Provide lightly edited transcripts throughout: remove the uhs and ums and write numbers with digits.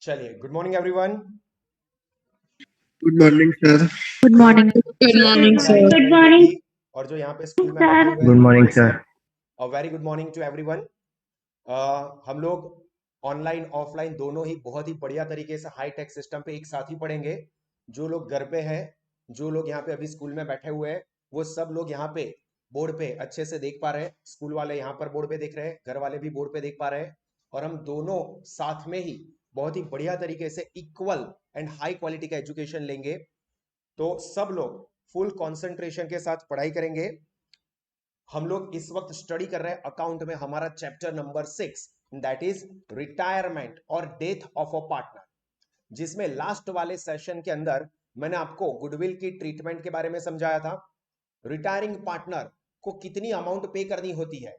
चलिए, good morning everyone. Good morning sir. Good morning. Good morning sir. Good morning. और जो यहाँ पे स्कूल में बैठे हुए गुड मॉर्निंग सर। और very good morning to everyone. हम लोग ऑनलाइन ऑफलाइन दोनों ही बहुत ही बढ़िया तरीके से हाई टेक सिस्टम पे एक साथ ही पढ़ेंगे। जो लोग घर पे हैं, जो लोग यहाँ पे अभी स्कूल में बैठे हुए हैं, वो सब लोग यहाँ पे बोर्ड पे अच्छे से देख पा रहे हैं। स्कूल वाले यहाँ पर बोर्ड पे देख रहे हैं, घर वाले भी बोर्ड पे देख पा रहे हैं। और हम दोनों साथ में ही बहुत ही बढ़िया तरीके से इक्वल एंड हाई क्वालिटी का एजुकेशन लेंगे। तो सब लोग फुल कंसंट्रेशन के साथ पढ़ाई करेंगे। हम लोग इस वक्त स्टडी कर रहे हैं अकाउंट में हमारा chapter number 6, that is retirement और डेथ ऑफ अ पार्टनर, जिसमें लास्ट वाले सेशन के अंदर मैंने आपको गुडविल की ट्रीटमेंट के बारे में समझाया था। रिटायरिंग पार्टनर को कितनी अमाउंट पे करनी होती है,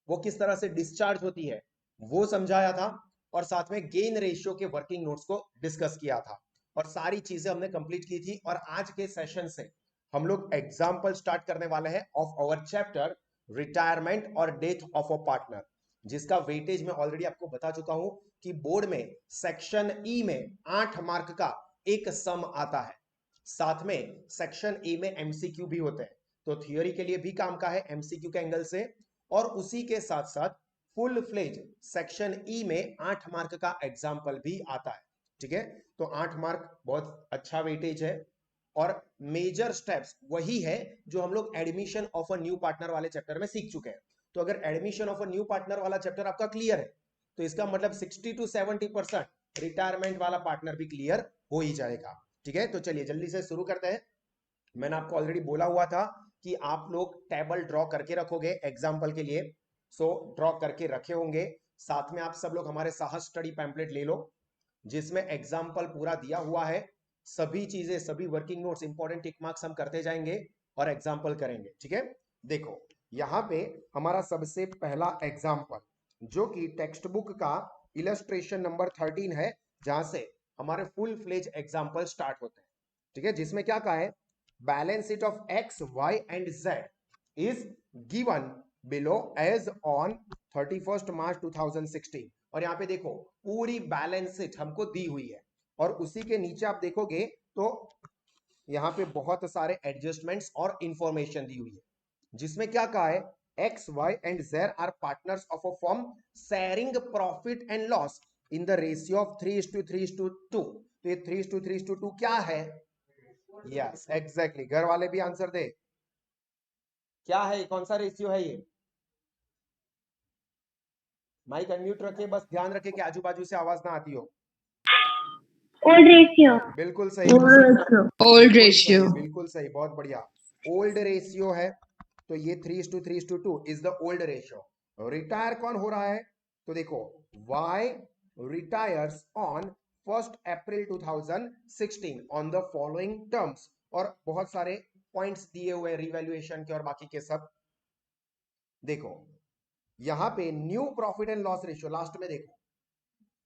वो किस तरह से डिस्चार्ज होती है, वो समझाया था। और साथ में गेन रेशियो के वर्किंग नोट्स को डिस्कस किया था। और सारी चीजें हमने कंप्लीट की थी। और आज के सेशन से हम लोग एग्जाम्पल स्टार्ट करने वाले हैं ऑफ आवर चैप्टर रिटायरमेंट और डेथ ऑफ अ पार्टनर, जिसका वेटेज मैं ऑलरेडी आपको बता चुका हूं कि बोर्ड में सेक्शन ई में 8 मार्क का एक सम आता है। साथ में सेक्शन ए में एमसीक्यू भी होते हैं, तो थियोरी के लिए भी काम का है एमसीक्यू के एंगल से। और उसी के साथ साथ फुल फ्लेज सेक्शन ई में 8 मार्क का एग्जाम्पल भी आता है। ठीक है, तो 8 मार्क बहुत अच्छा वेटेज है। और मेजर स्टेप्स वही है जो हम लोग admission of a new partner वाले चैप्टर में सीख चुके हैं। तो अगर admission of a new partner वाला चैप्टर आपका क्लियर है, तो इसका मतलब 60 to 70% रिटायरमेंट वाला पार्टनर भी क्लियर हो ही जाएगा। ठीक है, तो चलिए जल्दी से शुरू करते हैं। मैंने आपको ऑलरेडी बोला हुआ था कि आप लोग टेबल ड्रॉ करके रखोगे एग्जाम्पल के लिए। सो ड्रॉ करके रखे होंगे। साथ में आप सब लोग हमारे साहस स्टडी पैम्पलेट ले लो, जिसमें एग्जाम्पल पूरा दिया हुआ है। सभी चीजें, सभी वर्किंग नोट्स, इंपॉर्टेंट टिक मार्क्स हम करते जाएंगे और एग्जाम्पल करेंगे। ठीक है, देखो यहां पे हमारा सबसे पहला एग्जाम्पल, जो कि टेक्स्ट बुक का इलस्ट्रेशन नंबर 13 है, जहां से हमारे फुल फ्लेज एग्जाम्पल स्टार्ट होते हैं। ठीक है, जिसमें क्या कहा है, balance sheet of X Y and Z is given below as on 31 March 2016। और यहां पे देखो पूरी बैलेंस शीट हमको दी हुई है। और उसी के नीचे आप देखोगे तो यहां पे बहुत सारे एडजस्टमेंट्स और इंफॉर्मेशन दी हुई है, जिसमें क्या कहा है, X Y and Z are partners of a firm sharing profit and loss in the ratio of 3:3:2। तो ये 3:3:2 क्या है? यस एग्जैक्टली, घर वाले भी आंसर दे, क्या है, कौन सा रेशियो है ये? माइक अनम्यूट रखे, बस ध्यान रखे कि आजू बाजू से आवाज ना आती हो। Old ratio. बिल्कुल सही, ओल्ड रेशियो। बिल्कुल सही, बहुत बढ़िया। ओल्ड रेशियो है, तो ये 3:3:2 is the old ratio. Retire कौन हो रहा है? तो देखो Y retires on 1 April 2016 on the following terms. और बहुत सारे पॉइंट्स दिए हुए रिवैल्यूएशन के और बाकी के सब। देखो यहां पे new profit and loss ratio last में देखो,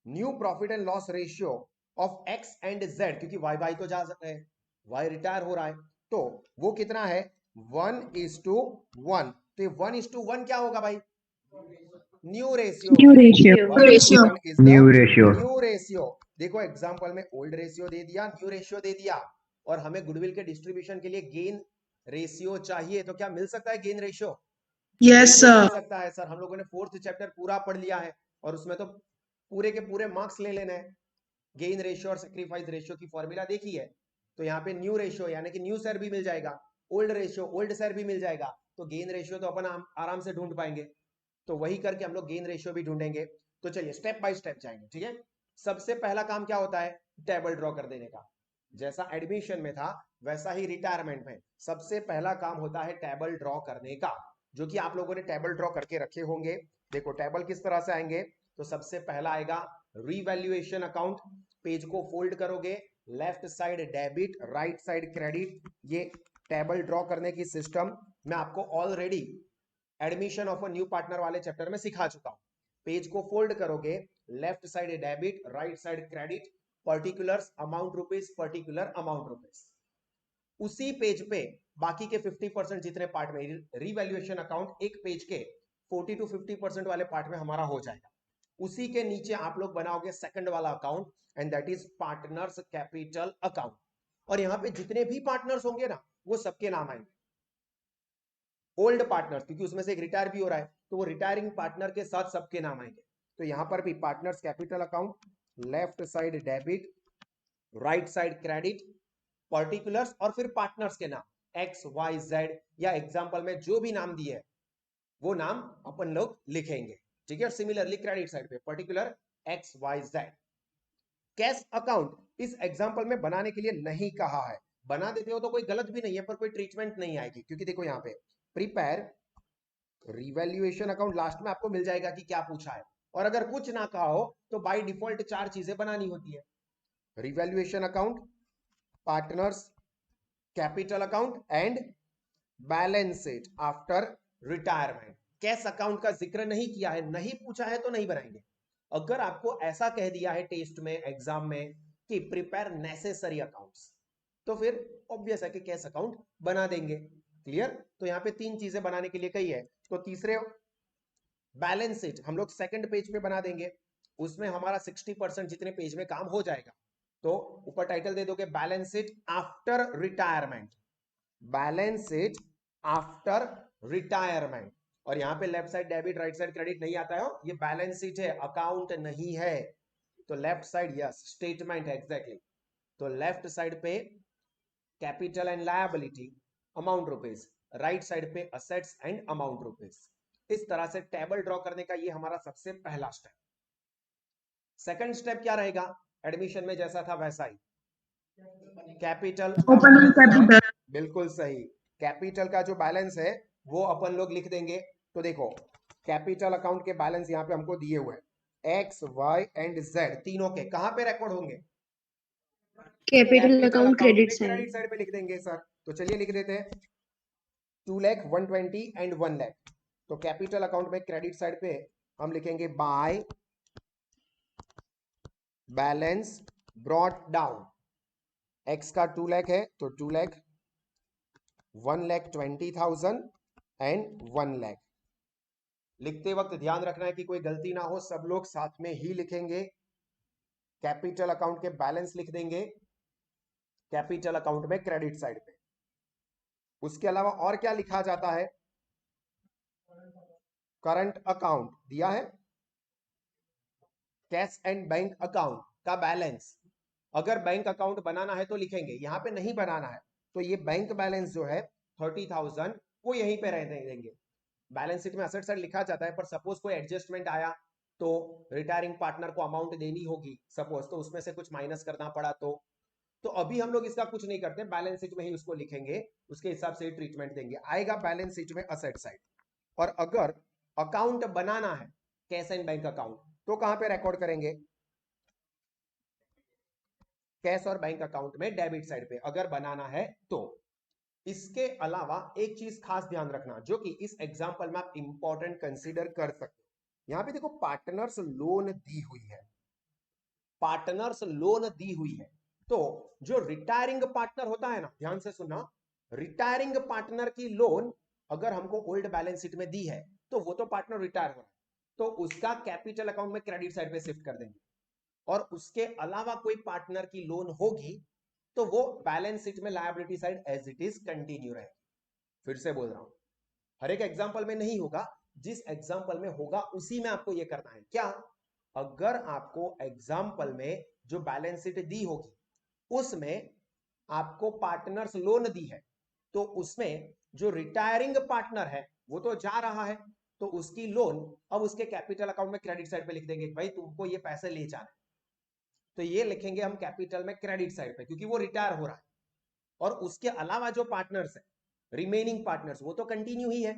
new profit and loss ratio of X and Z, क्योंकि वाई वाई तो जा सकते हैं, वाई रिटायर हो रहा है, तो वो कितना है, 1:1। तो 1:1 क्या होगा भाई? New ratio. New ratio. New ratio. New ratio. देखो एग्जांपल में ओल्ड रेशियो दे दिया, न्यू रेशियो दे दिया। और हमें गुडविल के डिस्ट्रीब्यूशन के लिए गेन रेशियो चाहिए, तो क्या मिल सकता है गेन रेशियो? यस मिल सर। सकता है सर। हम लोगों ने 4th चैप्टर पूरा पढ़ लिया है और उसमें तो पूरे के पूरे मार्क्स ले लेने हैं। गेन रेशियो और सेक्रीफाइस रेशियो की फॉर्मूला देखी है, तो यहाँ पे न्यू रेशियो यानी कि न्यू शेयर भी मिल जाएगा, ओल्ड रेशियो ओल्ड शेयर भी मिल जाएगा। तो गेन रेशियो तो अपन आराम से ढूंढ पाएंगे, तो वही करके हम लोग गेन रेशियो भी ढूंढेंगे। तो चलिए स्टेप बाय स्टेप जाएंगे। ठीक है, सबसे पहला काम क्या होता है, टेबल ड्रॉ कर देने का। जैसा एडमिशन में था वैसा ही रिटायरमेंट में सबसे पहला काम होता है टेबल ड्रॉ करने का, जो कि आप लोगों ने टेबल ड्रॉ करके रखे होंगे। देखो टेबल किस तरह से आएंगे, तो सबसे पहला आएगा रीवैल्यूएशन अकाउंट। पेज को फोल्ड करोगे, left side debit, right side credit. ये टेबल ड्रॉ करने की सिस्टम मैं आपको already admission of a new partner वाले चैप्टर में सिखा चुका हूं। पेज को फोल्ड करोगे, left side debit, right side credit, particulars amount rupees, particular amount rupees. उसी पेज पे बाकी के 50% जितने पार्ट में रिवैल्यूएशन अकाउंट एक पेज के 40 to 50% वाले पार्ट में हमारा हो जाएगा। उसी के नीचे आप लोग बनाओगे सेकंड वाला account, and that is partners capital account. और यहां पे जितने भी पार्टनर्स होंगे ना, वो सबके नाम आएंगे। ओल्ड पार्टनर्स, क्योंकि उसमें से एक रिटायर भी हो रहा है, तो वो रिटायरिंग पार्टनर के साथ सबके नाम आएंगे। तो यहां पर भी partners capital account, left side debit, right side credit, particulars और फिर पार्टनर्स के नाम एक्स वाई जेड, या एग्जांपल में जो भी नाम दिए है वो नाम अपन लोग लिखेंगे, ठीक है। सिमिलरली क्रेडिट साइड पे particular X Y Z. Cash account इस एग्जांपल में बनाने के लिए नहीं कहा है, बना देते हो तो कोई गलत भी नहीं है, पर कोई ट्रीटमेंट नहीं आएगी, क्योंकि देखो यहाँ पे प्रिपेयर रिवैल्यूएशन अकाउंट लास्ट में आपको मिल जाएगा कि क्या पूछा है। और अगर कुछ ना कहा हो तो बाय डिफॉल्ट 4 चीजें बनानी होती है, revaluation account, partners capital account and balance sheet after retirement. Cash account का जिक्र नहीं किया है, नहीं पूछा है तो नहीं बनाएंगे। अगर आपको ऐसा कह दिया है टेस्ट में, एग्जाम में कि प्रिपेयर नेसेसरी अकाउंट्स, तो फिर ऑब्वियस है कि कैश अकाउंट बना देंगे। क्लियर? तो यहाँ पे 3 चीजें बनाने के लिए कही है। तो तीसरे बैलेंस शीट हम लोग सेकंड पेज पे बना देंगे, उसमें हमारा 60% जितने पेज में काम हो जाएगा। तो ऊपर टाइटल दे दोगे balance sheet after retirement, balance sheet after retirement. और यहां पे left side debit, right side credit नहीं आता है, ये बैलेंस शीट है, अकाउंट नहीं है। तो लेफ्ट साइड यस, स्टेटमेंट है एग्जैक्टली। तो लेफ्ट साइड पे capital and liability amount rupees, right side पे असेट्स एंड अमाउंट रुपीज। इस तरह से टेबल ड्रॉ करने का ये हमारा सबसे पहला स्टेप। सेकंड स्टेप क्या रहेगा? एडमिशन में जैसा था वैसा ही, कैपिटल Opening capital. बिल्कुल सही। कैपिटल का जो बैलेंस है वो अपन लोग लिख देंगे। तो देखो कैपिटल अकाउंट के बैलेंस यहाँ पे हमको दिए हुए हैं, एक्स वाई एंड जेड तीनों के कहां पे रिकॉर्ड होंगे? Capital account अकाउंट credit में side. क्रेडिट साइड पे लिख देंगे सर। तो चलिए लिख देते हैं 2 लाख 120 एंड 1 लाख। तो कैपिटल अकाउंट में क्रेडिट साइड पे हम लिखेंगे by balance brought down. X का 2 लाख है तो 2 लाख, 1,20,000 एंड 1 लाख। लिखते वक्त ध्यान रखना है कि कोई गलती ना हो, सब लोग साथ में ही लिखेंगे। कैपिटल अकाउंट के बैलेंस लिख देंगे कैपिटल अकाउंट में क्रेडिट साइड पे। उसके अलावा और क्या लिखा जाता है? करंट अकाउंट दिया है, कैश एंड बैंक अकाउंट का बैलेंस। अगर बैंक अकाउंट बनाना है तो लिखेंगे, यहां पे नहीं बनाना है तो ये बैंक बैलेंस जो है 30,000 वो यहीं पे रहने देंगे। बैलेंस शीट में असेट साइड लिखा जाता है, पर सपोज कोई एडजस्टमेंट आया तो रिटायरिंग पार्टनर को अमाउंट देनी होगी सपोज, तो उसमें से कुछ माइनस करना पड़ा तो अभी हम लोग इसका कुछ नहीं करते, बैलेंस शीट में ही उसको लिखेंगे, उसके हिसाब से ट्रीटमेंट देंगे। आएगा बैलेंस शीट में असेट साइड। और अगर अकाउंट बनाना है कैश एंड बैंक अकाउंट तो कहां पे रिकॉर्ड करेंगे? कैश और बैंक अकाउंट में डेबिट साइड पे अगर बनाना है तो। इसके अलावा एक चीज खास ध्यान रखना जो कि इस एग्जांपल में आप इंपॉर्टेंट कंसीडर कर सकते हो। यहां पे देखो पार्टनर्स लोन दी हुई है, पार्टनर्स लोन दी हुई है। तो जो रिटायरिंग पार्टनर होता है ना, ध्यान से सुनना, रिटायरिंग पार्टनर की लोन अगर हमको ओल्ड बैलेंस शीट में दी है तो वो तो पार्टनर रिटायर हो रहा है, तो उसका कैपिटल अकाउंट में क्रेडिट साइड पे शिफ्ट कर देंगे। और उसके अलावा कोई पार्टनर की लोन होगी तो वो बैलेंस शीट में liability side as it is continue रहेगी। फिर से बोल रहा हूं, हर एक एग्जांपल में नहीं होगा, जिस एग्जांपल में होगा उसी में आपको ये करना है। क्या? अगर आपको एग्जांपल में जो बैलेंस शीट दी होगी उसमें आपको पार्टनर्स लोन दी है, तो उसमें जो रिटायरिंग पार्टनर है वो तो जा रहा है, तो उसकी लोन अब उसके कैपिटल अकाउंट में क्रेडिट साइड पे लिख देंगे, भाई तुमको ये पैसे ले जाना है। तो ये लिखेंगे हम कैपिटल में क्रेडिट साइड पे, क्योंकि वो रिटायर हो रहा है। और उसके अलावा जो पार्टनर्स है, रिमेनिंग पार्टनर्स, वो तो कंटिन्यू ही है,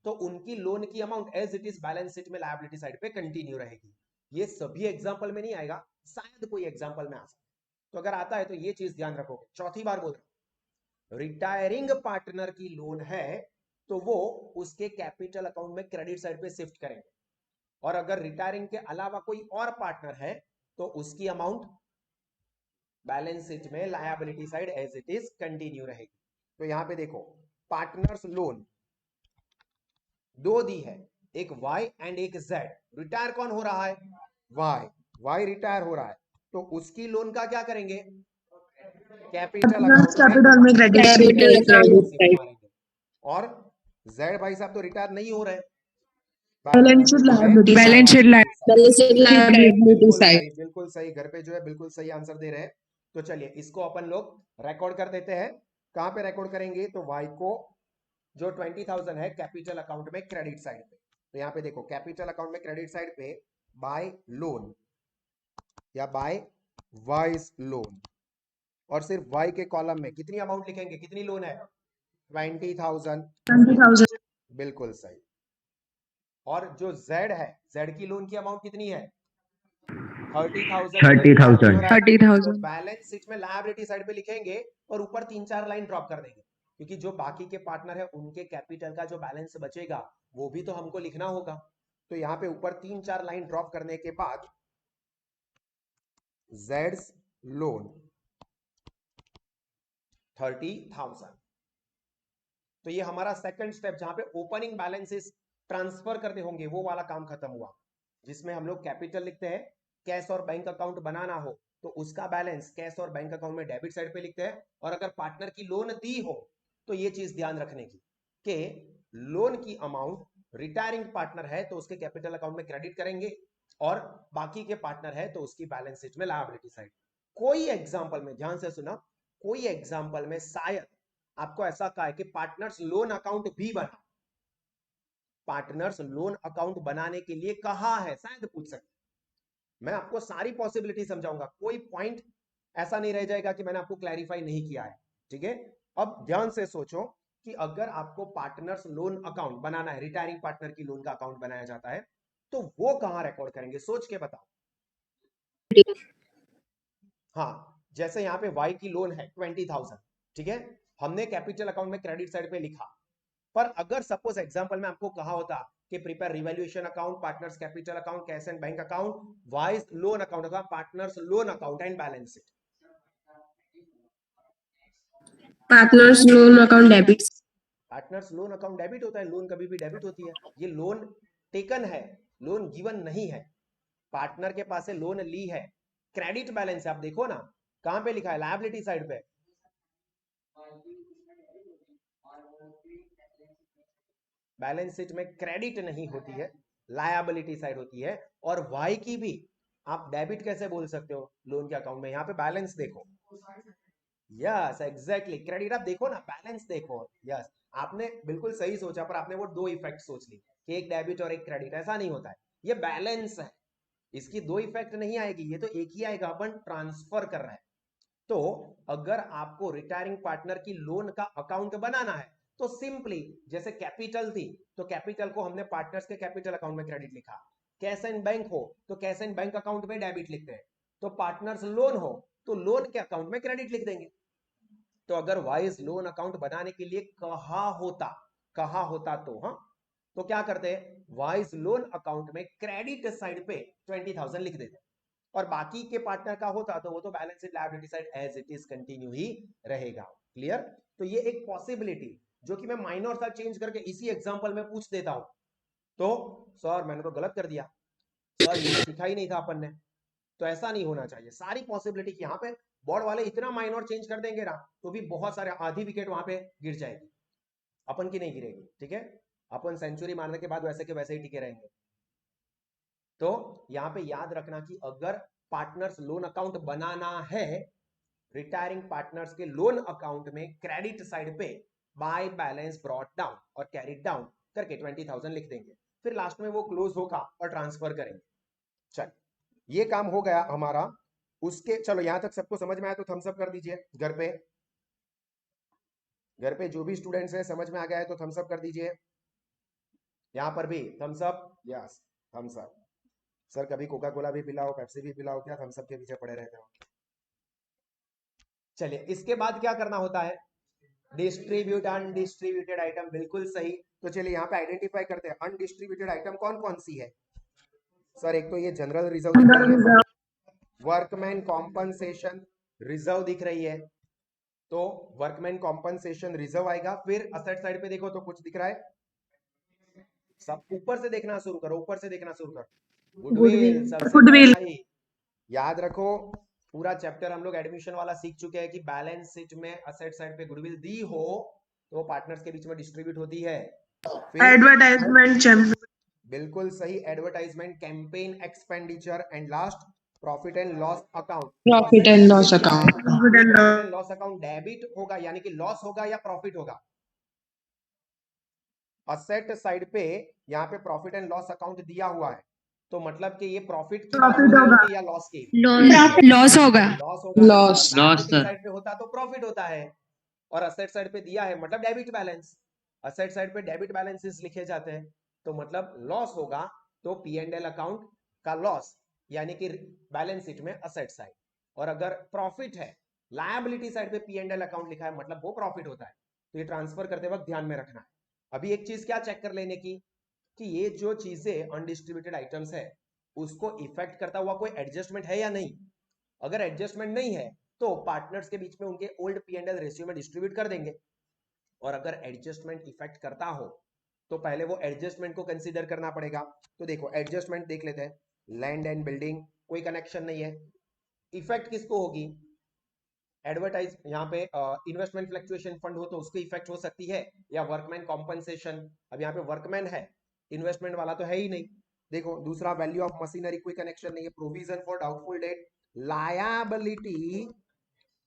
तो उनकी लोन की amount as it is balance sheet में लायबिलिटी साइड पे कंटिन्यू रहेगी। ये सभी एग्जांपल में नहीं आएगा, शायद कोई एग्जांपल में आ सकता है। तो अगर आता है तो ये चीज ध्यान रखोगे। चौथी बार बोल रहा हूं, रिटायरिंग पार्टनर की लोन है तो वो उसके कैपिटल अकाउंट में क्रेडिट साइड पे शिफ्ट करेंगे। और अगर रिटायरिंग के अलावा कोई और पार्टनर है तो उसकी अमाउंट बैलेंस शीट में liability side as it is continue रहेगी। तो यहां पे देखो पार्टनर्स लोन दो दी है, एक वाई एंड एक जेड। रिटायर कौन हो रहा है? वाई रिटायर हो रहा है तो उसकी लोन का क्या करेंगे, कैपिटल कैपिटल में क्रेडिट Capital मारेंगे। और जेड भाई साहब तो रिटायर नहीं हो रहे, balance sheet liability Balance sheet liability बिल्कुल side. सही, बिल्कुल सही, घर पे जो है बिल्कुल सही आंसर दे रहे हैं। तो चलिए इसको अपन लोग रिकॉर्ड कर देते हैं। कहां पे रिकॉर्ड करेंगे, तो वाई को जो 20,000 है कैपिटल अकाउंट में क्रेडिट साइड पे, तो यहां पे देखो कैपिटल अकाउंट में क्रेडिट साइड पे बाय लोन या बाय वाइज लोन, और सिर्फ वाई के कॉलम में कितनी अमाउंट लिखेंगे, कितनी लोन है, 20,000, 20,000 बिल्कुल सही। और जो जेड है, जेड की लोन की अमाउंट कितनी है, 30,000, 30,000 तो बैलेंस शीट में लायबिलिटी साइड पे लिखेंगे और ऊपर 3-4 लाइन ड्रॉप कर देंगे, क्योंकि जो बाकी के पार्टनर है उनके कैपिटल का जो बैलेंस बचेगा वो भी तो हमको लिखना होगा। तो यहाँ पे ऊपर 3-4 लाइन ड्रॉप करने के बाद जेड्स लोन 30,000, तो ये हमारा सेकंड स्टेप जहां पे ओपनिंग बैलेंसेस ट्रांसफर करने होंगे वो वाला काम खत्म हुआ, जिसमें हम लोग कैपिटल लिखते हैं, कैश और बैंक अकाउंट बनाना हो तो उसका बैलेंस कैश और बैंक अकाउंट में डेबिट साइड पे लिखते हैं, और अगर पार्टनर की लोन दी हो तो ये चीज ध्यान रखने की कि लोन की अमाउंट रिटायरिंग पार्टनर है तो उसके कैपिटल अकाउंट में क्रेडिट करेंगे, और बाकी के पार्टनर है तो उसकी बैलेंस शीट में लायबिलिटी साइड। कोई एग्जांपल में ध्यान से सुना, कोई एग्जांपल में शायद आपको ऐसा कहा है कि पार्टनर्स लोन अकाउंट भी बना, पार्टनर्स लोन अकाउंट बनाने के लिए कहा है, शायद पूछ सकते। मैं आपको सारी पॉसिबिलिटी समझाऊंगा, कोई पॉइंट ऐसा नहीं रह जाएगा कि मैंने आपको क्लैरिफाई नहीं किया है, ठीक है। अब ध्यान से सोचो कि अगर आपको पार्टनर्स लोन अकाउंट बनाना है, रिटायरिंग पार्टनर की लोन का अकाउंट बनाया जाता है, तो वो कहां रिकॉर्ड करेंगे, सोच के बताओ। हाँ, जैसे यहां पे वाई की लोन है 20,000, ठीक है, हमने कैपिटल अकाउंट में क्रेडिट साइड पे लिखा, पर अगर सपोज एग्जांपल में आपको कहा होता कि prepare revaluation account, partners capital account, cash and bank account, wise loan account अथवा partners loan account and balance sheet, Partners loan account debits. Partners loan account debit होता है, लोन कभी भी डेबिट होती है, ये लोन टेकन है, loan given नहीं है, पार्टनर के पास से लोन ली है, क्रेडिट बैलेंस आप देखो ना कहां पे लिखा है, लायबिलिटी साइड पे, बैलेंस शीट में क्रेडिट नहीं होती है, लायबिलिटी साइड होती है। और वाई की भी आप डेबिट कैसे बोल सकते हो लोन के अकाउंट में, यहां पे बैलेंस देखो, यस एग्जैक्टली, क्रेडिट आप देखो ना, बैलेंस देखो, यस आपने बिल्कुल सही सोचा, पर आपने वो दो इफेक्ट सोच ली कि एक डेबिट और एक क्रेडिट, ऐसा नहीं होता है, ये बैलेंस है, इसकी दो इफेक्ट नहीं आएगी, ये तो एक ही आएगा, अपन ट्रांसफर कर रहे हैं। तो अगर आपको रिटायरिंग पार्टनर की लोन का अकाउंट बनाना है तो सिंपली जैसे कैपिटल थी तो कैपिटल को हमने पार्टनर्स के कैपिटल अकाउंट में क्रेडिट लिखा, कैश एंड बैंक हो तो कैश एंड बैंक अकाउंट में डेबिट लिखते हैं, तो पार्टनर्स लोन हो तो लोन के अकाउंट में क्रेडिट लिख देंगे। तो अगर वाइज लोन अकाउंट बनाने के लिए कहा होता तो हाँ, तो क्या करते हैं, वाइज लोन अकाउंट में क्रेडिट साइड पे 20,000 लिख देते, और बाकी के पार्टनर का होता तो वो तो balance sheet liability side as it is continue ही रहेगा। क्लियर, तो ये एक पॉसिबिलिटी जो कि मैं माइनर सा चेंज करके इसी एग्जांपल में पूछ देता हूं, तो सर मैंने तो गलत कर दिया, सर ये सीखा ही नहीं था अपन ने, तो ऐसा नहीं होना चाहिए। सारी पॉसिबिलिटी की यहाँ पे बोर्ड वाले इतना माइनर चेंज कर देंगे ना तो भी बहुत सारे आधी विकेट वहां पे गिर जाएगी, अपन की नहीं गिरेगी, ठीक है, अपन सेंचुरी मारने के बाद वैसे के वैसे ही टिके रहेंगे। तो यहां पे याद रखना कि अगर पार्टनर्स लोन अकाउंट बनाना है, रिटायरिंग पार्टनर्स के लोन अकाउंट में क्रेडिट साइड पे बाय बैलेंस ब्रॉट डाउन और कैरिड डाउन करके 20,000 लिख देंगे, फिर लास्ट में वो क्लोज होगा और ट्रांसफर करेंगे। चल ये काम हो गया हमारा, उसके चलो यहां तक सबको समझ में आया तो थम्स अप कर दीजिए, घर पे जो भी स्टूडेंट्स है समझ में आ गया है तो थम्स अप कर दीजिए, यहां पर भी Thums Up, yes Thums Up. Sir कभी कोका कोला भी पिलाओ, पेप्सी भी पिलाओ, क्या थम्स अप के पीछे पड़े रहते हो। चलिए इसके बाद क्या करना होता है, डिस्ट्रीब्यूट अनडिस्ट्रीब्यूटेड आइटम, बिल्कुल सही। तो चलिए यहाँ पे आइडेंटिफाई करते हैं अनडिस्ट्रीब्यूटेड आइटम कौन कौन सी है। सर एक तो ये जनरल रिजर्व दिख रही है, वर्कमैन कॉम्पनसेशन रिजर्व दिख रही है, तो वर्कमैन कॉम्पनसेशन रिजर्व आएगा। फिर असेट साइड पे देखो तो कुछ दिख रहा है, सब ऊपर से देखना शुरू करो, ऊपर से देखना शुरू करो, गुडविल सबसे Goodwill. भाई याद रखो, पूरा चैप्टर हम लोग एडमिशन वाला सीख चुके हैं कि बैलेंस शीट में असेट साइड पे गुडविल दी हो तो वो पार्टनर्स के बीच में डिस्ट्रीब्यूट होती है। फिर Advertisement champion. बिल्कुल सही, advertisement, campaign expenditure and last profit and loss account. Profit and loss account. Profit and loss. Profit and loss account debit होगा यानी कि लॉस होगा या प्रॉफिट होगा? असेट साइड पे यहाँ पे प्रॉफिट एंड लॉस अकाउंट दिया हुआ है तो मतलब कि ये प्रॉफिट की बात हो Profit रही होगा. है या लॉस की? लॉस होगा. लॉस होगा। Loss. लायबिलिटी साइड पे होता तो प्रॉफिट होता है और असेट साइड पे दिया है मतलब डेबिट बैलेंस। असेट साइड पे डेबिट बैलेंसेस लिखे जाते हैं तो मतलब लॉस होगा तो पी एंड एल अकाउंट का लॉस यानी कि बैलेंस शीट में असेट साइड। और अगर प्रॉफिट है लायबिलिटी साइड पे पी एंड एल अकाउंट लिखा है मतलब वो प्रॉफिट होता है। तो ये ट्रांसफर करते वक्त ध्यान में रखना है। अभी एक चीज क्या चेक कर लेने की कि ये जो चीजें अनडिस्ट्रीब्यूटेड आइटम्स है उसको इफेक्ट करता हुआ कोई एडजस्टमेंट है या नहीं। अगर एडजस्टमेंट नहीं है तो पार्टनर्स के बीच में उनके old P and L ratio में डिस्ट्रीब्यूट कर देंगे। और अगर एडजस्टमेंट इफेक्ट करता हो तो पहले वो एडजस्टमेंट को कंसीडर करना पड़ेगा। तो देखो एडजस्टमेंट देख लेते हैं, लैंड एंड बिल्डिंग कोई कनेक्शन नहीं है। इफेक्ट किसको होगी? एडवर्टाइज यहाँ पे इन्वेस्टमेंट फ्लक्चुएशन फंड हो तो उसको इफेक्ट हो सकती है या वर्कमैन कॉम्पनसेशन। अब यहाँ पे वर्कमैन है, इन्वेस्टमेंट वाला तो है ही नहीं। देखो दूसरा वैल्यू ऑफ मशीनरी कोई कनेक्शन नहीं है। Provision for doubtful date, liability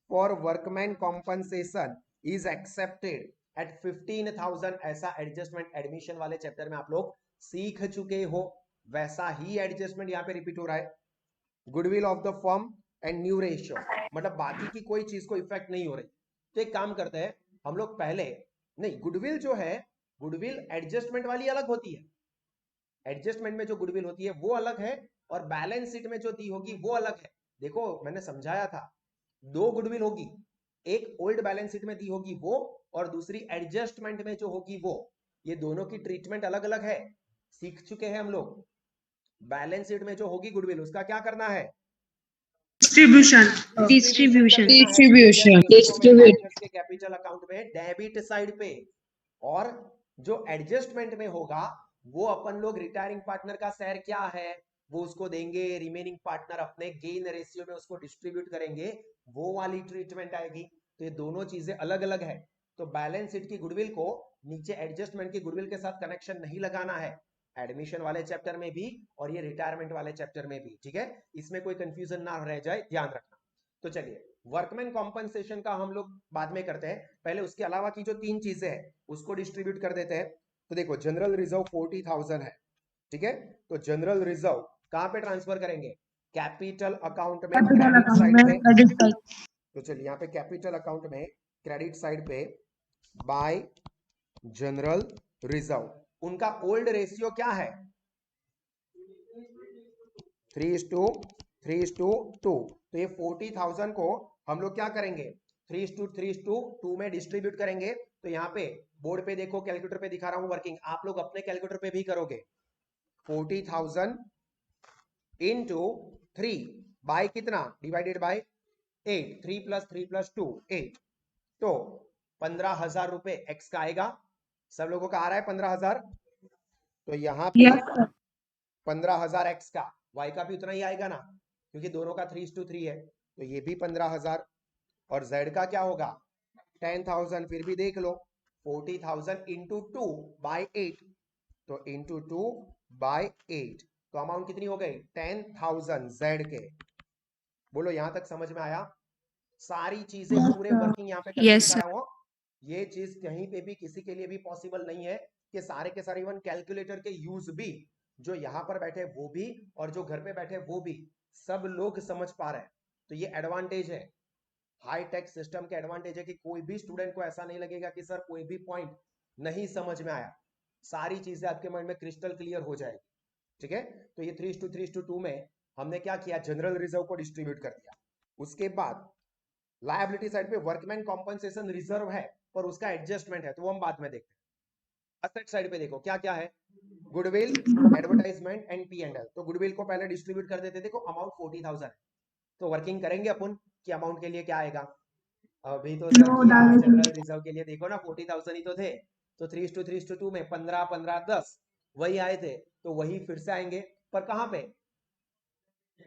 for workman compensation is accepted eight 15,000। ऐसा एडजस्टमेंट एडमिशन वाले चैप्टर में आप लोग सीख चुके हो, वैसा ही एडजस्टमेंट यहाँ पे रिपीट हो रहा है। Goodwill of the firm and new ratio मतलब बाकी की कोई चीज को इफेक्ट नहीं हो रही। तो एक काम करते हैं हम लोग पहले, नहीं गुडविल जो है गुडविल एडजस्टमेंट वाली अलग होती है। एडजस्टमेंट में जो गुडविल होती है वो अलग है और बैलेंस शीट में जो दी होगी वो अलग है। देखो मैंने समझाया था, दो गुडविल होगी, एक ओल्ड बैलेंस शीट में दी होगी वो और दूसरी एडजस्टमेंट में जो होगी वो। ये दोनों की ट्रीटमेंट अलग अलग है, सीख चुके हैं हम लोग। बैलेंस शीट में जो होगी गुडविल उसका क्या करना है? Distribution. Distribution. पार्टनर्स के कैपिटल अकाउंट में डेबिट साइड पे। और जो एडजस्टमेंट में होगा वो अपन लोग रिटायरिंग पार्टनर का शेयर क्या है वो उसको देंगे, रिमेनिंग पार्टनर अपने गेन रेशियो में उसको डिस्ट्रीब्यूट करेंगे, वो वाली ट्रीटमेंट आएगी। तो ये दोनों चीजें अलग अलग है। तो बैलेंस शीट की गुडविल को नीचे एडजस्टमेंट की गुडविल के साथ कनेक्शन नहीं लगाना है, एडमिशन वाले चैप्टर में भी और ये रिटायरमेंट वाले चैप्टर में भी। ठीक है, इसमें कोई कंफ्यूजन ना रह जाए, ध्यान रखना। तो चलिए वर्कमैन कॉम्पनसेशन का हम लोग बाद में करते हैं, पहले उसके अलावा की जो तीन चीजें हैं उसको डिस्ट्रीब्यूट कर देते हैं। तो देखो जनरल रिजर्व 40,000 है, ठीक है, तो जनरल रिजर्व कहां पे ट्रांसफर करेंगे? कैपिटल अकाउंट में, Capital क्रेडिट account साइड में में। credit side. तो चलिए यहाँ पे कैपिटल अकाउंट में क्रेडिट साइड पे बाय जनरल रिजर्व। उनका ओल्ड रेशियो क्या है? 3:2। तो ये 40,000 को हम लोग क्या करेंगे? 3:2 में डिस्ट्रीब्यूट करेंगे। तो यहाँ पे बोर्ड पे देखो, कैलकुलेटर पे दिखा रहा हूं वर्किंग, आप लोग अपने कैलकुलेटर पे भी करोगे। 40,000 इंटू 3 बाय कितना? Divided by 8। 3 + 3 + 2 8। तो 15,000 रुपए एक्स का आएगा। सब लोगों का आ रहा है 15,000? तो यहाँ पे Yes, sir. 15,000 एक्स का, वाई का भी उतना ही आएगा ना क्योंकि दोनों का 3:3 है। तो ये भी 15,000 और जेड का क्या होगा? 10,000। फिर भी देख लो 40,000 इंटू 2 बाय 8, तो इंटू 2 बाय 8 तो अमाउंट कितनी हो गई? 10,000 जेड के। बोलो यहां तक समझ में आया? सारी चीजें पूरे वर्किंग यहाँ पे करके Yes, दिखा रहा हूं। ये चीज कहीं पे भी किसी के लिए भी पॉसिबल नहीं है कि सारे के सारे इवन कैलकुलेटर के यूज भी जो यहाँ पर बैठे वो भी और जो घर पे बैठे वो भी सब लोग समझ पा रहे हैं। तो ये एडवांटेज है, हाई टेक सिस्टम के एडवांटेज है कि कोई भी स्टूडेंट को ऐसा नहीं लगेगा कि सर कोई भी पॉइंट नहीं समझ में आया। सारी चीजें आपके माइंड में क्रिस्टल क्लियर हो जाएगी। ठीक है, तो ये 3:2 में हमने क्या किया? जनरल रिजर्व को डिस्ट्रीब्यूट कर दिया। उसके बाद लायबिलिटी साइड पे वर्कमैन कॉम्पनसेशन रिजर्व है पर उसका एडजस्टमेंट है तो वो हम बाद में देखते हैं। असेट साइड पे देखो क्या क्या है? Goodwill, advertisement and P and L. तो गुडविल को पहले डिस्ट्रीब्यूट कर देते। देखो अमाउंट 40,000 है तो वर्किंग करेंगे अपन कि अमाउंट के लिए क्या आएगा। अभी तो सर No, किया directly. जनरल रिजर्व के लिए, देखो ना 40,000 ही तो थे। तो 3:2 में 15 15 10 वही आए थे तो वही फिर से आएंगे। पर कहां पे?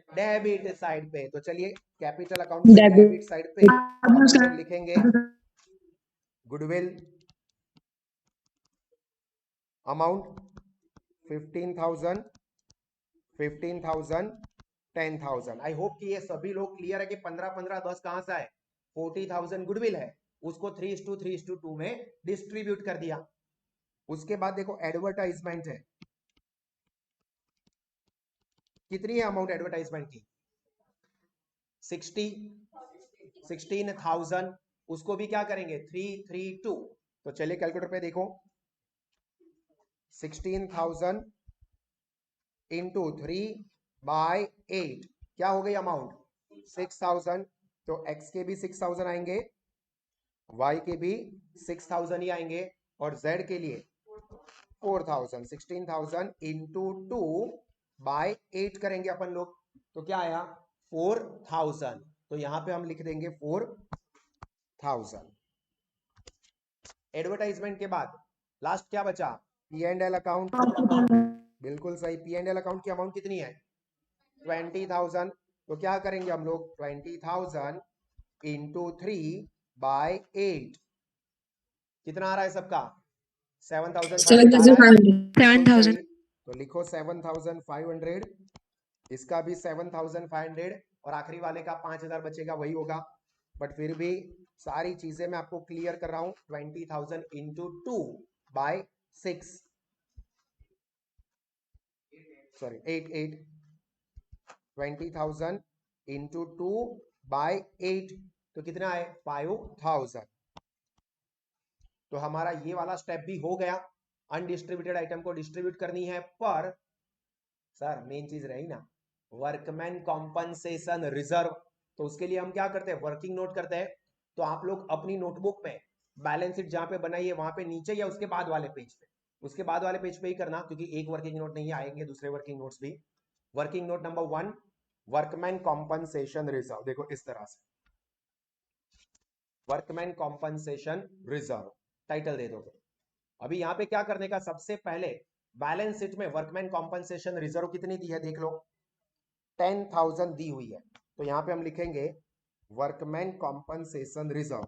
डेबिट साइड पे। तो चलिए कैपिटल अकाउंट में डेबिट साइड पे हम लोग लिखेंगे गुडविल अमाउंट 15,000, 15,000, 10,000। आई होप कि ये सभी लोग क्लियर है कि 15 15 10 कहां से आए? 40,000 गुडविल है, उसको 3:2 में डिस्ट्रीब्यूट कर दिया। उसके बाद देखो एडवर्टाइजमेंट है, कितनी है अमाउंट एडवर्टाइजमेंट की? 16,000। उसको भी क्या करेंगे? 332। तो चलिए कैलकुलेटर पे देखो, 16,000 इंटू 3/8 क्या हो गई अमाउंट? 6,000। तो x के भी 6,000 आएंगे, y के भी 6,000 ही आएंगे, और z के लिए 4,000। 16,000 इंटू 2/8 करेंगे अपन लोग, तो क्या आया? 4,000। तो यहां पे हम लिख देंगे 4,000। एडवर्टाइजमेंट के बाद लास्ट क्या बचा? P&L account. बिल्कुल सही, P&L अकाउंट की अमाउंट कितनी है? 20,000। तो क्या करेंगे हम लोग? 20,000 इंटू 3/8 कितना आ रहा है सबका? 7,500 बिल्कुल सही। 7,000. तो लिखो 7,500, इसका भी 7,500, और आखिरी वाले का 5,000 बचेगा, वही होगा। बट फिर भी सारी चीजें मैं आपको क्लियर कर रहा हूं। 20,000 इंटू 2/6, सॉरी 8 20,000 इंटू 2/8 तो कितना है? 5,000। तो हमारा ये वाला स्टेप भी हो गया। अनडिस्ट्रीब्यूटेड आइटम को डिस्ट्रीब्यूट करनी है, पर सर मेन चीज रही ना, वर्कमैन कॉम्पनसेशन रिजर्व। तो उसके लिए हम क्या करते हैं? वर्किंग नोट करते हैं। तो आप लोग अपनी नोटबुक में बैलेंस शीट जहां पे बनाई है वहां पे नीचे या उसके बाद वाले पेज पे, उसके बाद वाले पेज पे ही करना, क्योंकि एक वर्किंग नोट नहीं आएंगे, दूसरे वर्किंग नोट्स भी। Working note number 1, workman compensation reserve. देखो इस तरह से, वर्कमैन कॉम्पनसेशन रिजर्व टाइटल दे दोगे। अभी यहां पे क्या करने का? सबसे पहले बैलेंस शीट में वर्कमैन कॉम्पनसेशन रिजर्व कितनी दी है देख लो, 10,000 दी हुई है। तो यहां पे हम लिखेंगे workman compensation reserve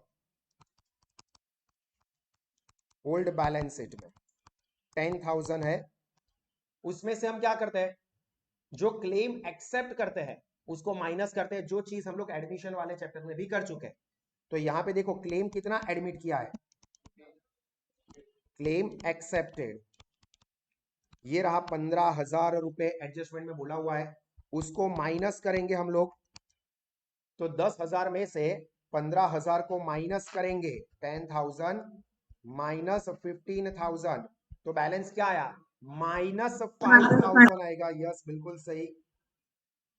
old balance sheet में 10,000 है। उसमें से हम क्या करते हैं? जो क्लेम एक्सेप्ट करते हैं उसको माइनस करते हैं, जो चीज हम लोग एडमिशन वाले चैप्टर में भी कर चुके हैं। तो यहां पे देखो क्लेम कितना एडमिट किया है, क्लेम एक्सेप्टेड ये रहा 15,000 रुपए एडजस्टमेंट में बोला हुआ है, उसको माइनस करेंगे हम लोग। तो 10,000 में से 15,000 को माइनस करेंगे, 10,000 माइनस 15,000, तो बैलेंस क्या आया? -5,000 आएगा। यस बिल्कुल सही,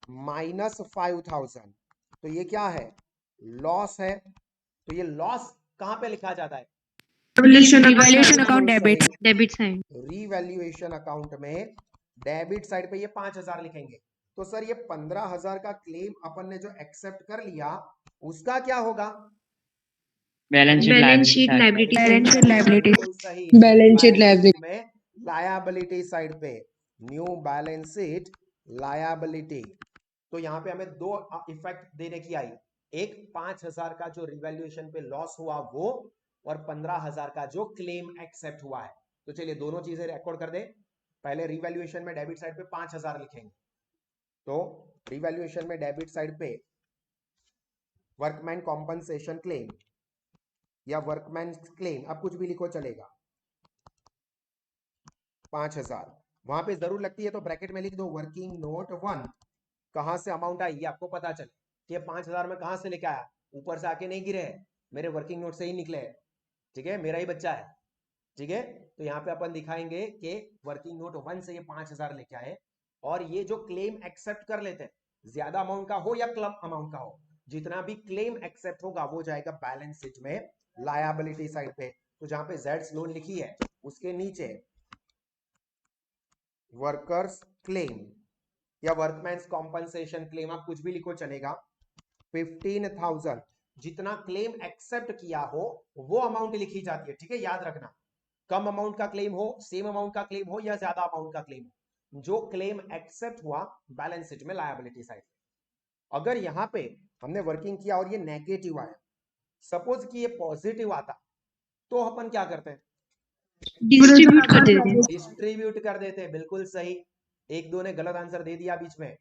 -5,000। तो ये क्या है? लॉस है। तो ये लॉस कहां पे लिखा जाता है? Revaluation account debit. Debit side. Revaluation account में डेबिट साइड पे ये 5,000 लिखेंगे। तो सर ये 15,000 का क्लेम अपन ने जो एक्सेप्ट कर लिया उसका क्या होगा? Balance sheet liability. Balance sheet liability. बिल्कुल सही, Balance sheet liability. में लायबिलिटी साइड पे, न्यू बैलेंस शीट लायबिलिटी। तो यहाँ पे हमें दो इफेक्ट देने की आई, एक 5,000 का जो रिवैल्यूएशन पे लॉस हुआ वो, और 15,000 का जो क्लेम एक्सेप्ट हुआ है। तो चलिए दोनों चीजें रिकॉर्ड कर दे। पहले रिवैल्यूएशन में डेबिट साइड पे 5,000 लिखेंगे। तो रिवैल्यूएशन में डेबिट साइड पे वर्कमैन कॉम्पनसेशन क्लेम या वर्कमैन क्लेम, अब कुछ भी लिखो चलेगा, 5,000 वहां पे जरूर लगती है तो ब्रैकेट में लिख दो वर्किंग नोट 1। कहां से अमाउंट आई ये आपको पता चले कि 5,000 में कहां से लेके आया, ऊपर से आके नहीं गिरे, मेरे वर्किंग नोट से ही निकले। ठीक है, मेरा ही बच्चा है। ठीक है, तो यहाँ पे अपन दिखाएंगे कि वर्किंग नोट 1 से ये 5,000 लेके आए, और ये जो क्लेम एक्सेप्ट कर लेते हैं, ज्यादा अमाउंट का हो या कम अमाउंट का हो, जितना भी क्लेम एक्सेप्ट होगा वो जाएगा बैलेंस शीट में लायबिलिटी साइड पे। तो जहां पे जेड्स लोन लिखी है उसके नीचे वर्कर्स क्लेम या वर्कमैन्स कॉम्पनसेशन क्लेम, आप कुछ भी लिखो चलेगा, 15,000 जितना क्लेम एक्सेप्ट किया हो वो अमाउंट लिखी जाती है। ठीक है, याद रखना, कम अमाउंट का क्लेम हो, सेम अमाउंट का क्लेम हो, या ज्यादा अमाउंट का क्लेम हो, जो क्लेम एक्सेप्ट हुआ बैलेंस शीट में लायबिलिटी साइड। अगर यहां पे हमने वर्किंग किया और ये नेगेटिव आया, सपोज कि ये पॉजिटिव आता, तो अपन क्या करते हैं? डिस्ट्रीब्यूट कर देते हैं। डिस्ट्रीब्यूट कर देते हैं, बिल्कुल सही। एक दो ने गलत आंसर दे दिया बीच में।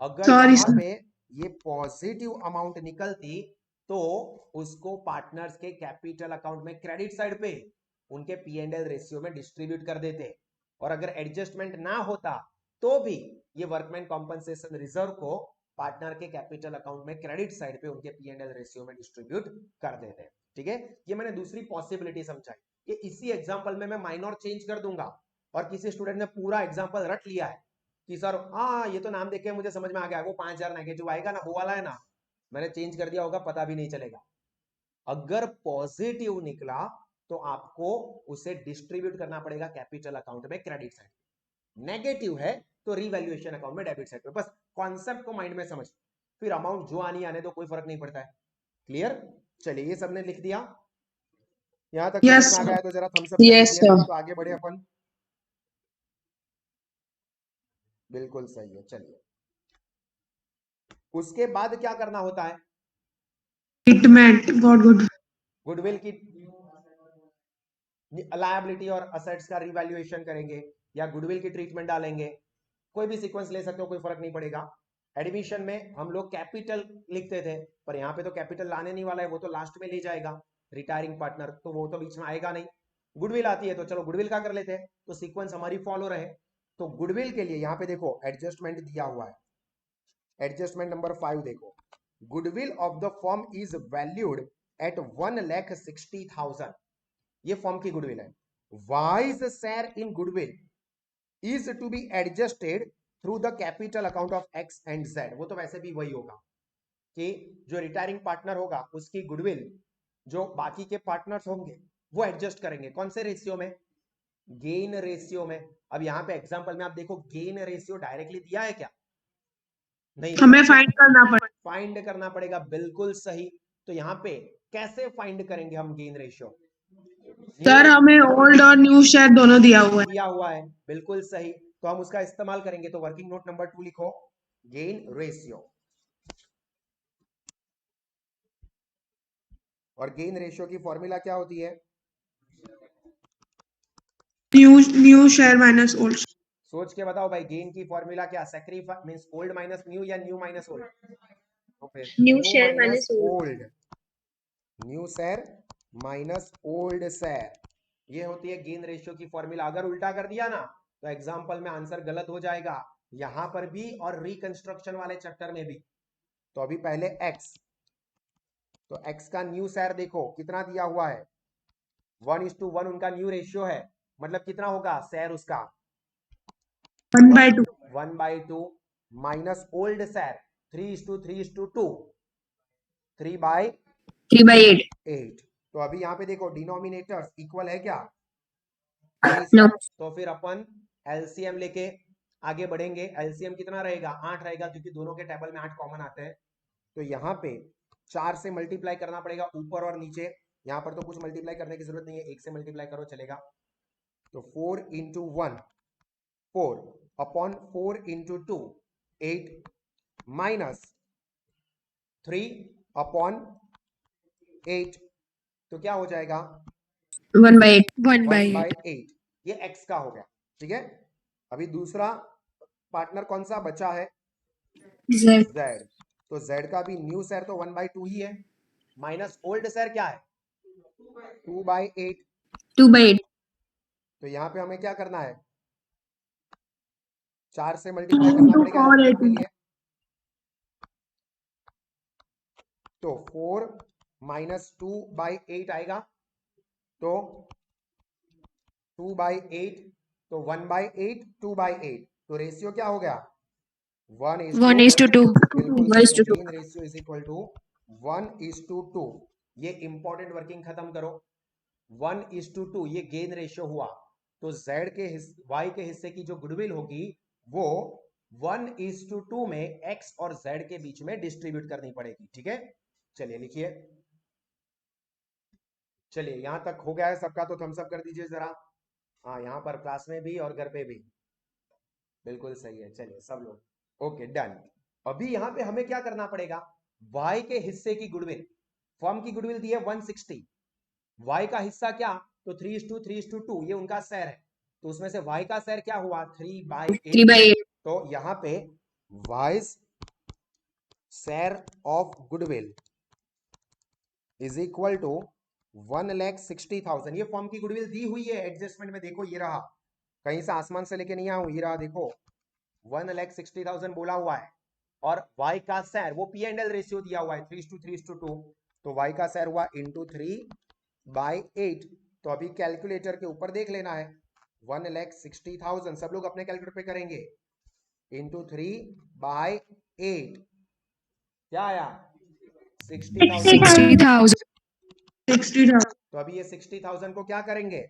अगर Sorry, यहां sir. पे ये पॉजिटिव अमाउंट निकलती तो उसको पार्टनर्स के कैपिटल अकाउंट में क्रेडिट साइड पे उनके P&L रेशियो में डिस्ट्रीब्यूट कर देते। और अगर एडजस्टमेंट ना होता तो भी ये वर्कमैन कॉम्पनसेशन रिजर्व को पार्टनर के कैपिटल अकाउंट में क्रेडिट साइड पे उनके P&L रेशियो में डिस्ट्रीब्यूट कर देते। ठीक है, ये मैंने दूसरी पॉसिबिलिटी समझाई कि इसी एग्जांपल में मैं माइनर चेंज कर दूंगा और किसी स्टूडेंट ने पूरा एग्जांपल रट लिया है कि सर हाँ ये तो नाम देख के मुझे समझ में आ गया, वो 5000 नेगेटिव आएगा ना, वो वाला है ना, मैंने चेंज कर दिया होगा, पता भी नहीं चलेगा। अगर पॉजिटिव निकला तो आपको उसे डिस्ट्रीब्यूट करना पड़ेगा कैपिटल अकाउंट में क्रेडिट साइड, नेगेटिव है तो रिवैल्यूएशन अकाउंट में डेबिट साइड पे। बस कॉन्सेप्ट को माइंड में समझ, फिर अमाउंट जो आनी आने दो, कोई फर्क नहीं पड़ता है। क्लियर? चलिए ये सबने लिख दिया, यहां तक Yes, समझ में आ sir. गया तो जरा थम्स अप कर Yes, दीजिए, sir. नहीं तो आगे बढ़े अपन। बिल्कुल सही है। चलिए उसके बाद क्या करना होता है? It meant got good. Goodwill की लायबिलिटी और असेट्स का रिवैल्यूएशन करेंगे या गुडविल की ट्रीटमेंट डालेंगे, कोई भी सीक्वेंस ले सकते हो, कोई फर्क नहीं पड़ेगा। एडमिशन में हम लोग कैपिटल लिखते थे, पर यहाँ पे तो कैपिटल लाने नहीं वाला है, वो तो लास्ट में ले जाएगा रिटायरिंग पार्टनर, तो वो तो बीच में आएगा नहीं। गुडविल आती है तो चलो गुडविल का कर लेते हैं, तो सीक्वेंस हमारी फॉलो रहे। तो गुडविल के लिए यहाँ पे देखो एडजस्टमेंट दिया हुआ है, एडजस्टमेंट नंबर 5 देखो, goodwill of the firm is valued at 1,60,000, ये फर्म की गुडविल है। Y's share in goodwill is to be adjusted through the capital account of X and Z, वो तो वैसे भी वही होगा कि जो रिटायरिंग पार्टनर होगा उसकी गुडविल जो बाकी के पार्टनर्स होंगे वो एडजस्ट करेंगे, कौन से रेशियो में? गेन रेशियो में। अब यहाँ पे एग्जांपल में आप देखो गेन रेशियो डायरेक्टली दिया है क्या? नहीं, हमें फाइंड करना पड़ेगा. फाइंड करना पड़ेगा, बिल्कुल सही। तो यहाँ पे कैसे फाइंड करेंगे हम गेन रेशियो? सर हमें ओल्ड और न्यू शेयर दोनों दिया हुआ है. दिया हुआ है, बिल्कुल सही, तो हम उसका इस्तेमाल करेंगे। तो वर्किंग नोट नंबर 2 लिखो, गेन रेशियो। और गेन रेशियो की फॉर्मूला क्या होती है? New share minus old. सोच के बताओ भाई, गेन की फॉर्मूला क्या? Sacrifice means old minus new या न्यू माइनस ओल्ड? तो फिर new new share minus minus old. Old, new share minus old share, ये होती है गेन रेशियो की फॉर्मूला। अगर उल्टा कर दिया ना तो एग्जांपल में आंसर गलत हो जाएगा, यहां पर भी और रिकंस्ट्रक्शन वाले चैप्टर में भी। तो अभी पहले एक्स, तो x का न्यू शेयर देखो कितना दिया हुआ है, 1:1 उनका न्यू रेशियो है, मतलब कितना होगा शेयर उसका? 1/2. 1/2 माइनस ओल्ड शेयर 3:3:2, 3/8। 3/8। तो अभी यहाँ पे देखो डिनोमिनेटर्स इक्वल है क्या? नो। तो फिर अपन एलसीएम लेके आगे बढ़ेंगे। एलसीएम कितना रहेगा? 8 रहेगा, क्योंकि दोनों के टेबल में 8 कॉमन आते हैं। तो यहाँ पे 4 से मल्टीप्लाई करना पड़ेगा ऊपर और नीचे, यहाँ पर तो कुछ मल्टीप्लाई करने की जरूरत नहीं है, 1 से मल्टीप्लाई करो चलेगा। तो 4 into 1 4 upon 4 into 2 8 minus 3 upon 8, तो क्या हो जाएगा? 1/8। 1/8, ये x का हो गया। ठीक है, अभी दूसरा पार्टनर कौन सा बचा है? Z। z, तो z का भी न्यू शेयर तो 1/2 ही है, माइनस ओल्ड शेयर क्या है? 2/8। 2/8। तो यहाँ पे हमें क्या करना है? 4 से मल्टीप्लाई करना पड़ेगा LCM के लिए। तो 4 माइनस 2/8 आएगा, तो 2/8, तो 1/8 2/8, तो रेशियो क्या हो गया? 1:2। बिल्कुल सही है, gain ratio is equal to 1:2। ये इंपॉर्टेंट वर्किंग खत्म करो, 1:2 ये गेन रेशियो हुआ, तो z के y के हिस्से की जो गुडविल होगी वो 1:2 में x और z के बीच में डिस्ट्रीब्यूट करनी पड़ेगी। ठीक है, चलिए लिखिए। चलिए यहां तक हो गया है सबका, तो थम्स अप कर दीजिए जरा। हाँ, यहाँ पर क्लास में भी और घर पे भी। बिल्कुल सही है, चलिए सब लोग ओके डन। अभी यहां पे हमें क्या करना पड़ेगा, y के हिस्से की गुडविल, फर्म की गुडविल दी है 160, y का हिस्सा क्या, तो 3:2 ये उनका शेयर है, तो उसमें से y का शेयर क्या हुआ 3/8, 3/8. तो यहां पे y share of goodwill is equal to 1,60,000। ये फर्म की गुडविल दी हुई है एडजस्टमेंट में, देखो ये रहा, कहीं से आसमान से लेके नहीं आऊं, ये रहा देखो 1,60,000 बोला हुआ है, और y का शेयर वो P&L रेशियो दिया हुआ है 3:2, तो y का शेयर हुआ इंटू 3/8। तो अभी कैलकुलेटर के ऊपर देख लेना है, 1,60,000 सब लोग अपने कैलकुलेटर पे करेंगे, इंटू 3/8 क्या आया 60,000। 60,000. 60,000 तो अभी ये 60,000 को क्या करेंगे,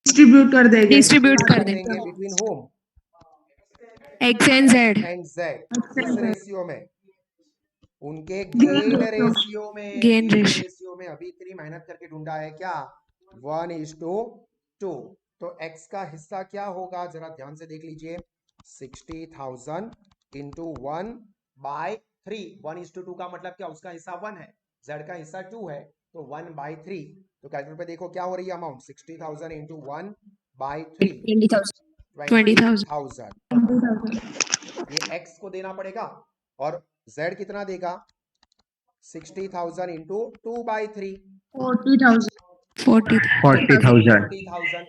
डिस्ट्रीब्यूट कर देंगे। डिस्ट्रीब्यूट कर कर दें. देंगे between home X and Z. And Z, किस रेशियो में, उनके गेन रेशियो में, Gain गेन ratio. रेशियो में। अभी इतनी मेहनत करके ढूंढा है क्या 1:2, तो x का हिस्सा क्या होगा जरा ध्यान से देख लीजिए, 60,000 इंटू 1/3, 1:2 का मतलब क्या, उसका हिस्सा 1 है, z का हिस्सा 2 है, तो 1/3। तो कैलकुलेटर पे देखो क्या हो रही है अमाउंट, 60,000 इंटू 1/3 20,000. 20,000। ये x को देना पड़ेगा, और z कितना देगा 60,000 इंटू 2/3 40,000 40. 40,000. 40,000।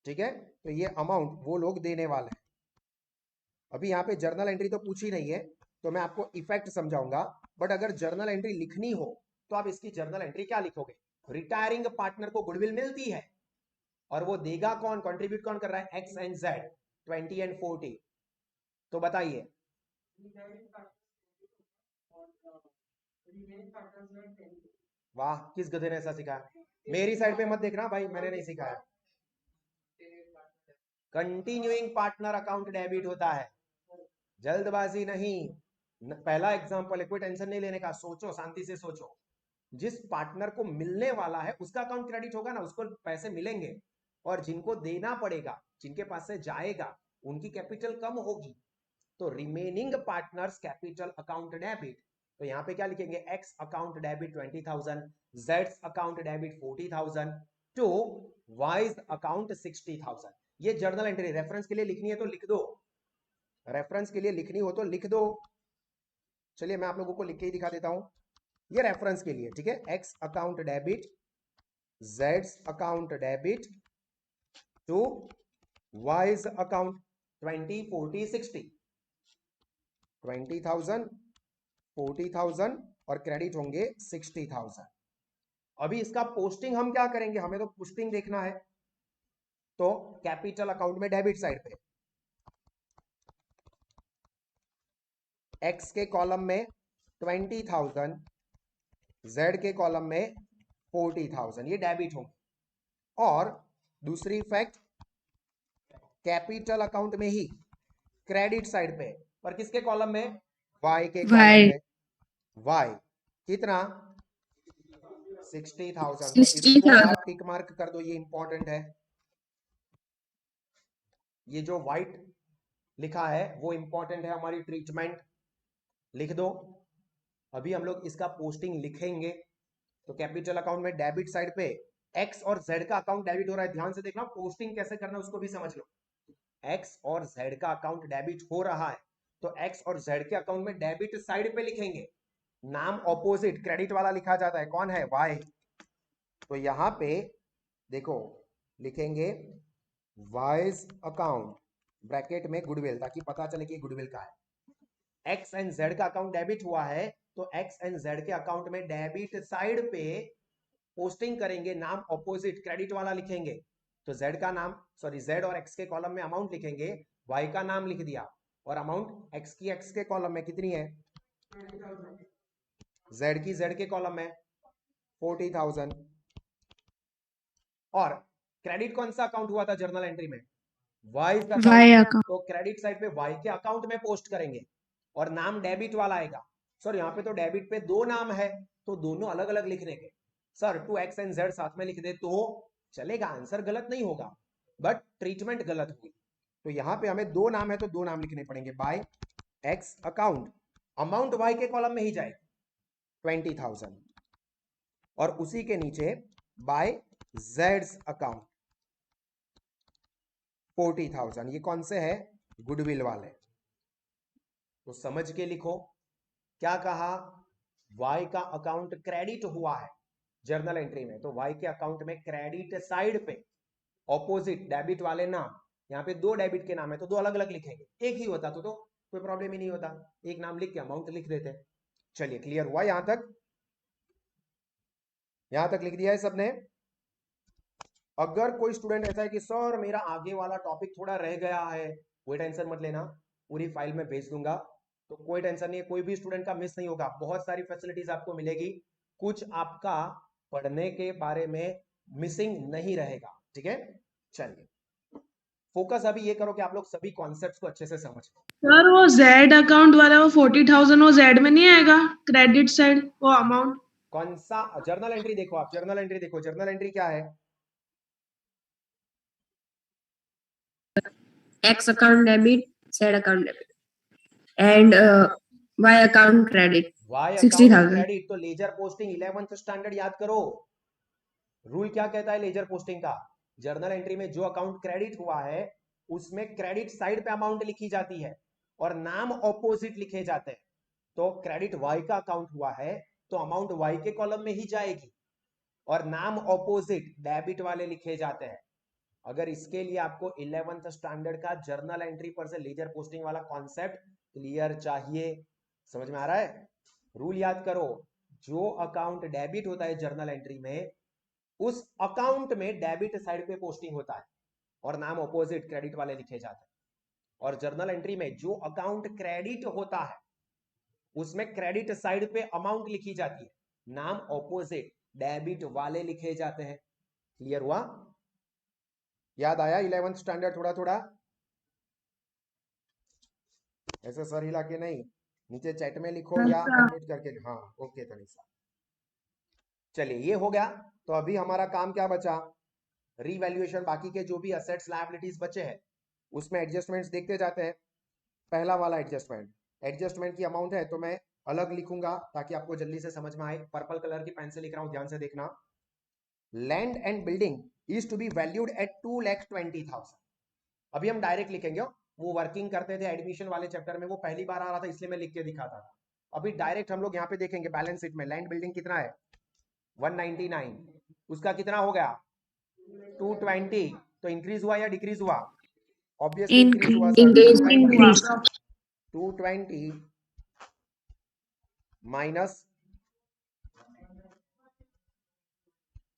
ठीक है, तो ये अमाउंट वो लोग देने वाले हैं। अभी यहाँ पे जर्नल एंट्री तो पूछी नहीं है, तो मैं आपको इफेक्ट समझाऊंगा, बट अगर जर्नल एंट्री लिखनी हो तो आप इसकी जर्नल एंट्री क्या लिखोगे, रिटायरिंग पार्टनर को गुडविल मिलती है, और वो देगा कौन, कंट्रीब्यूट कौन कर रहा है, एक्स एंड जेड, 20 एंड 40। तो बताइए, वाह किस गधे ने ऐसा सिखाया, मेरी साइड पे मत देखना भाई, मैंने नहीं सिखाया। कंटिन्यूइंग पार्टनर अकाउंट डेबिट होता है, जल्दबाजी नहीं। पहला एग्जांपल है, कोई टेंशन नहीं लेने का, सोचो शांति से सोचो, जिस पार्टनर को मिलने वाला है उसका अकाउंट क्रेडिट होगा ना, उसको पैसे मिलेंगे, और जिनको देना पड़ेगा, जिनके पास से जाएगा, उनकी कैपिटल कम होगी, तो remaining partners capital account debit. तो यहां पे क्या लिखेंगे, X account debit 20,000, Z account debit 40,000 to Y's account 60,000। ये जर्नल एंट्री रेफरेंस के लिए लिखनी है तो लिख दो, रेफरेंस के लिए लिखनी हो तो लिख दो। चलिए मैं आप लोगों को लिख के ही दिखा देता हूं, ये रेफरेंस के लिए, ठीक है, X account debit, Z account debit to Y's account 20, 40, 60, 20,000, 40,000 और क्रेडिट होंगे 60,000। अभी इसका पोस्टिंग हम क्या करेंगे, हमें तो पोस्टिंग देखना है, तो कैपिटल अकाउंट में डेबिट साइड पे एक्स के कॉलम में 20,000, जेड के कॉलम में 40,000, ये डेबिट होंगे। और दूसरी फैक्ट, कैपिटल अकाउंट में ही क्रेडिट साइड पे, पर किसके कॉलम में, वाई के कॉलम में, वाई कितना 60,000। तो इसको आप टिक मार्क कर दो, ये इंपॉर्टेंट है, ये जो व्हाइट लिखा है वो इंपॉर्टेंट है, हमारी ट्रीटमेंट लिख दो। अभी हम लोग इसका पोस्टिंग लिखेंगे, तो कैपिटल अकाउंट में डेबिट साइड पे एक्स और जेड का अकाउंट डेबिट हो रहा है, ध्यान से देखना, पोस्टिंग कैसे करना उसको भी समझ लो। एक्स और जेड का अकाउंट डेबिट हो रहा है, तो एक्स और जेड के अकाउंट में डेबिट साइड पे लिखेंगे, नाम ऑपोजिट क्रेडिट वाला लिखा जाता है, कौन है, वाई। तो यहां पे देखो लिखेंगे वाइज अकाउंट ब्रैकेट में गुडविल, ताकि पता चले कि गुडविल का है। एक्स एंड जेड का अकाउंट डेबिट हुआ है, तो एक्स एंड जेड के अकाउंट में डेबिट साइड पे पोस्टिंग करेंगे, नाम ऑपोजिट क्रेडिट वाला लिखेंगे, तो जेड का नाम, सॉरी जेड और एक्स के कॉलम में अमाउंट लिखेंगे, वाई का नाम लिख दिया, और अमाउंट एक्स की एक्स के कॉलम में कितनी है, जेड की जेड के कॉलम में 40,000। और क्रेडिट कौन सा अकाउंट हुआ था जर्नल एंट्री में, वाई का अकाउंट, तो क्रेडिट साइड पे वाई के अकाउंट में पोस्ट करेंगे, और नाम डेबिट वाला आएगा। सर यहाँ पे तो डेबिट पे दो नाम है, तो दोनों अलग अलग लिखने के, सर 2x एंड z साथ में लिख दे तो चलेगा, आंसर गलत नहीं होगा, बट ट्रीटमेंट गलत हुई। तो यहां पे हमें दो नाम है तो दो नाम लिखने पड़ेंगे, by X account, amount Y के कॉलम में ही जाएगी 20,000, और उसी के नीचे बाय जेड्स अकाउंट 40,000। ये कौन से है? गुडविल वाले। तो समझ के लिखो, क्या कहा? वाई का अकाउंट क्रेडिट हुआ है जर्नल एंट्री में, तो वाई के अकाउंट में क्रेडिट साइड पे ऑपोजिट डेबिट वाले नाम, यहां पे दो डेबिट के नाम है तो दो अलग अलग लिखेंगे, एक ही होता तो कोई प्रॉब्लम ही नहीं होता, एक नाम लिख के अमाउंट लिख देते। चलिए क्लियर हुआ यहां तक? यहां तक लिख दिया है सबने? अगर कोई स्टूडेंट ऐसा है कि सर मेरा आगे वाला टॉपिक थोड़ा रह गया है, कोई टेंशन मत लेना, पूरी फाइल में भेज दूंगा, तो कोई टेंशन नहीं है, कोई भी स्टूडेंट का मिस नहीं होगा, बहुत सारी फैसिलिटीज आपको मिलेगी, कुछ आपका पढ़ने के बारे में मिसिंग नहीं रहेगा, ठीक है? चलिए फोकस अभी ये करो कि आप लोग सभी कॉन्सेप्ट्स को अच्छे से समझ लो। सर वो जेड अकाउंट वाला वो 40,000 वो जेड में नहीं आएगा, क्रेडिट साइड वो अमाउंट? कौन सा जर्नल एंट्री देखो, आप जर्नल एंट्री देखो, जर्नल एंट्री क्या है? X account debit, Z account debit, and Y account credit. Y account 60,000. Credit, तो लेजर पोस्टिंग 11th स्टैंडर्ड याद करो, रूल क्या कहता है लेजर पोस्टिंग का? जर्नल एंट्री में जो अकाउंट क्रेडिट हुआ है उसमें क्रेडिट साइड पे अमाउंट लिखी जाती है और नाम ऑपोजिट लिखे जाते हैं। तो क्रेडिट वाई का अकाउंट हुआ है तो अमाउंट वाई के कॉलम में ही जाएगी और नाम ऑपोजिट डेबिट वाले लिखे जाते हैं। अगर इसके लिए आपको 11th स्टैंडर्ड का जर्नल एंट्री पर से लेजर पोस्टिंग वाला कॉन्सेप्ट क्लियर चाहिए, समझ में आ रहा है? रूल याद करो, जो अकाउंट डेबिट होता है जर्नल एंट्री में, उस अकाउंट में डेबिट साइड पे पोस्टिंग होता है और नाम ऑपोजिट क्रेडिट वाले लिखे जाते हैं, और जर्नल एंट्री में जो अकाउंट क्रेडिट होता है उसमें क्रेडिट साइड पे अमाउंट लिखी जाती है, नाम ऑपोजिट डेबिट वाले लिखे जाते हैं। क्लियर हुआ? याद आया 11th स्टैंडर्ड? थोड़ा थोड़ा ऐसे सर हिला के नहीं, नीचे चैट में लिखो या अनम्यूट करके। हाँ ओके तनिषा, चलिए ये हो गया। तो अभी हमारा काम क्या बचा? रीवैल्यूएशन, बाकी के जो भी असेट्स लायबिलिटीज बचे हैं उसमें एडजस्टमेंट्स देखते जाते हैं। पहला वाला एडजस्टमेंट की अमाउंट है तो मैं अलग लिखूंगा ताकि आपको जल्दी से समझ में आए। पर्पल कलर की पेन से लिख रहा हूं, ध्यान से देखना। Land and building is to be valued at 2,20,000। अभी हम डायरेक्ट लिखेंगे, वो वर्किंग करते थे एडमिशन वाले चैप्टर में, वो पहली बार आ रहा था इसलिए मैं लिख के दिखाता था। अभी डायरेक्ट हम लोग यहाँ पे देखेंगे बैलेंस शीट में लैंड बिल्डिंग कितना है 199, उसका कितना हो गया 220, तो इंक्रीज हुआ या डिक्रीज हुआ? ऑब्वियसली इंक्रीज हुआ सर, 220 माइनस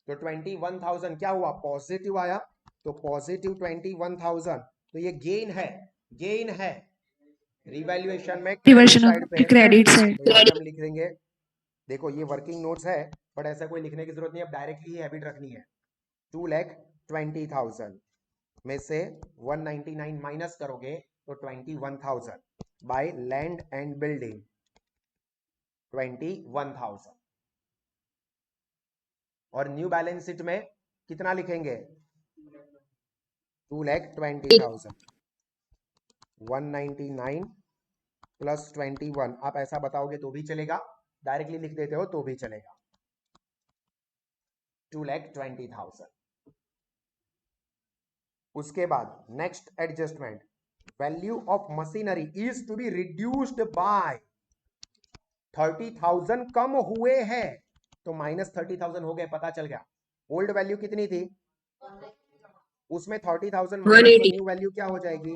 तो 21,000 क्या हुआ? पॉजिटिव आया, तो पॉजिटिव 21,000, तो ये गेन है रिवैल्यूएशन में क्रेडिट साइड पे, क्रेडिट साइड। तो यहाँ पे हम लिख देंगे, देखो ये वर्किंग नोट्स है बट ऐसा कोई लिखने की जरूरत नहीं, अब डायरेक्टली ही हैबिट रखनी है। 2,20,000 में से 199 माइनस करोगे तो 21,000 बाय लैंड एंड बिल्डिंग 21,000, और न्यू बैलेंस शीट में कितना लिखेंगे 2,20,000, 199 प्लस 21। आप ऐसा बताओगे तो भी चलेगा, डायरेक्टली लिख देते हो तो भी चलेगा, 2,20,000। उसके बाद next adjustment, value of machinery is to be reduced by 30,000 कम हुए हैं तो माइनस 30,000 हो गए, पता चल गया। ओल्ड वैल्यू कितनी थी उसमें 30,000 माइनस, तो न्यू वैल्यू क्या हो जाएगी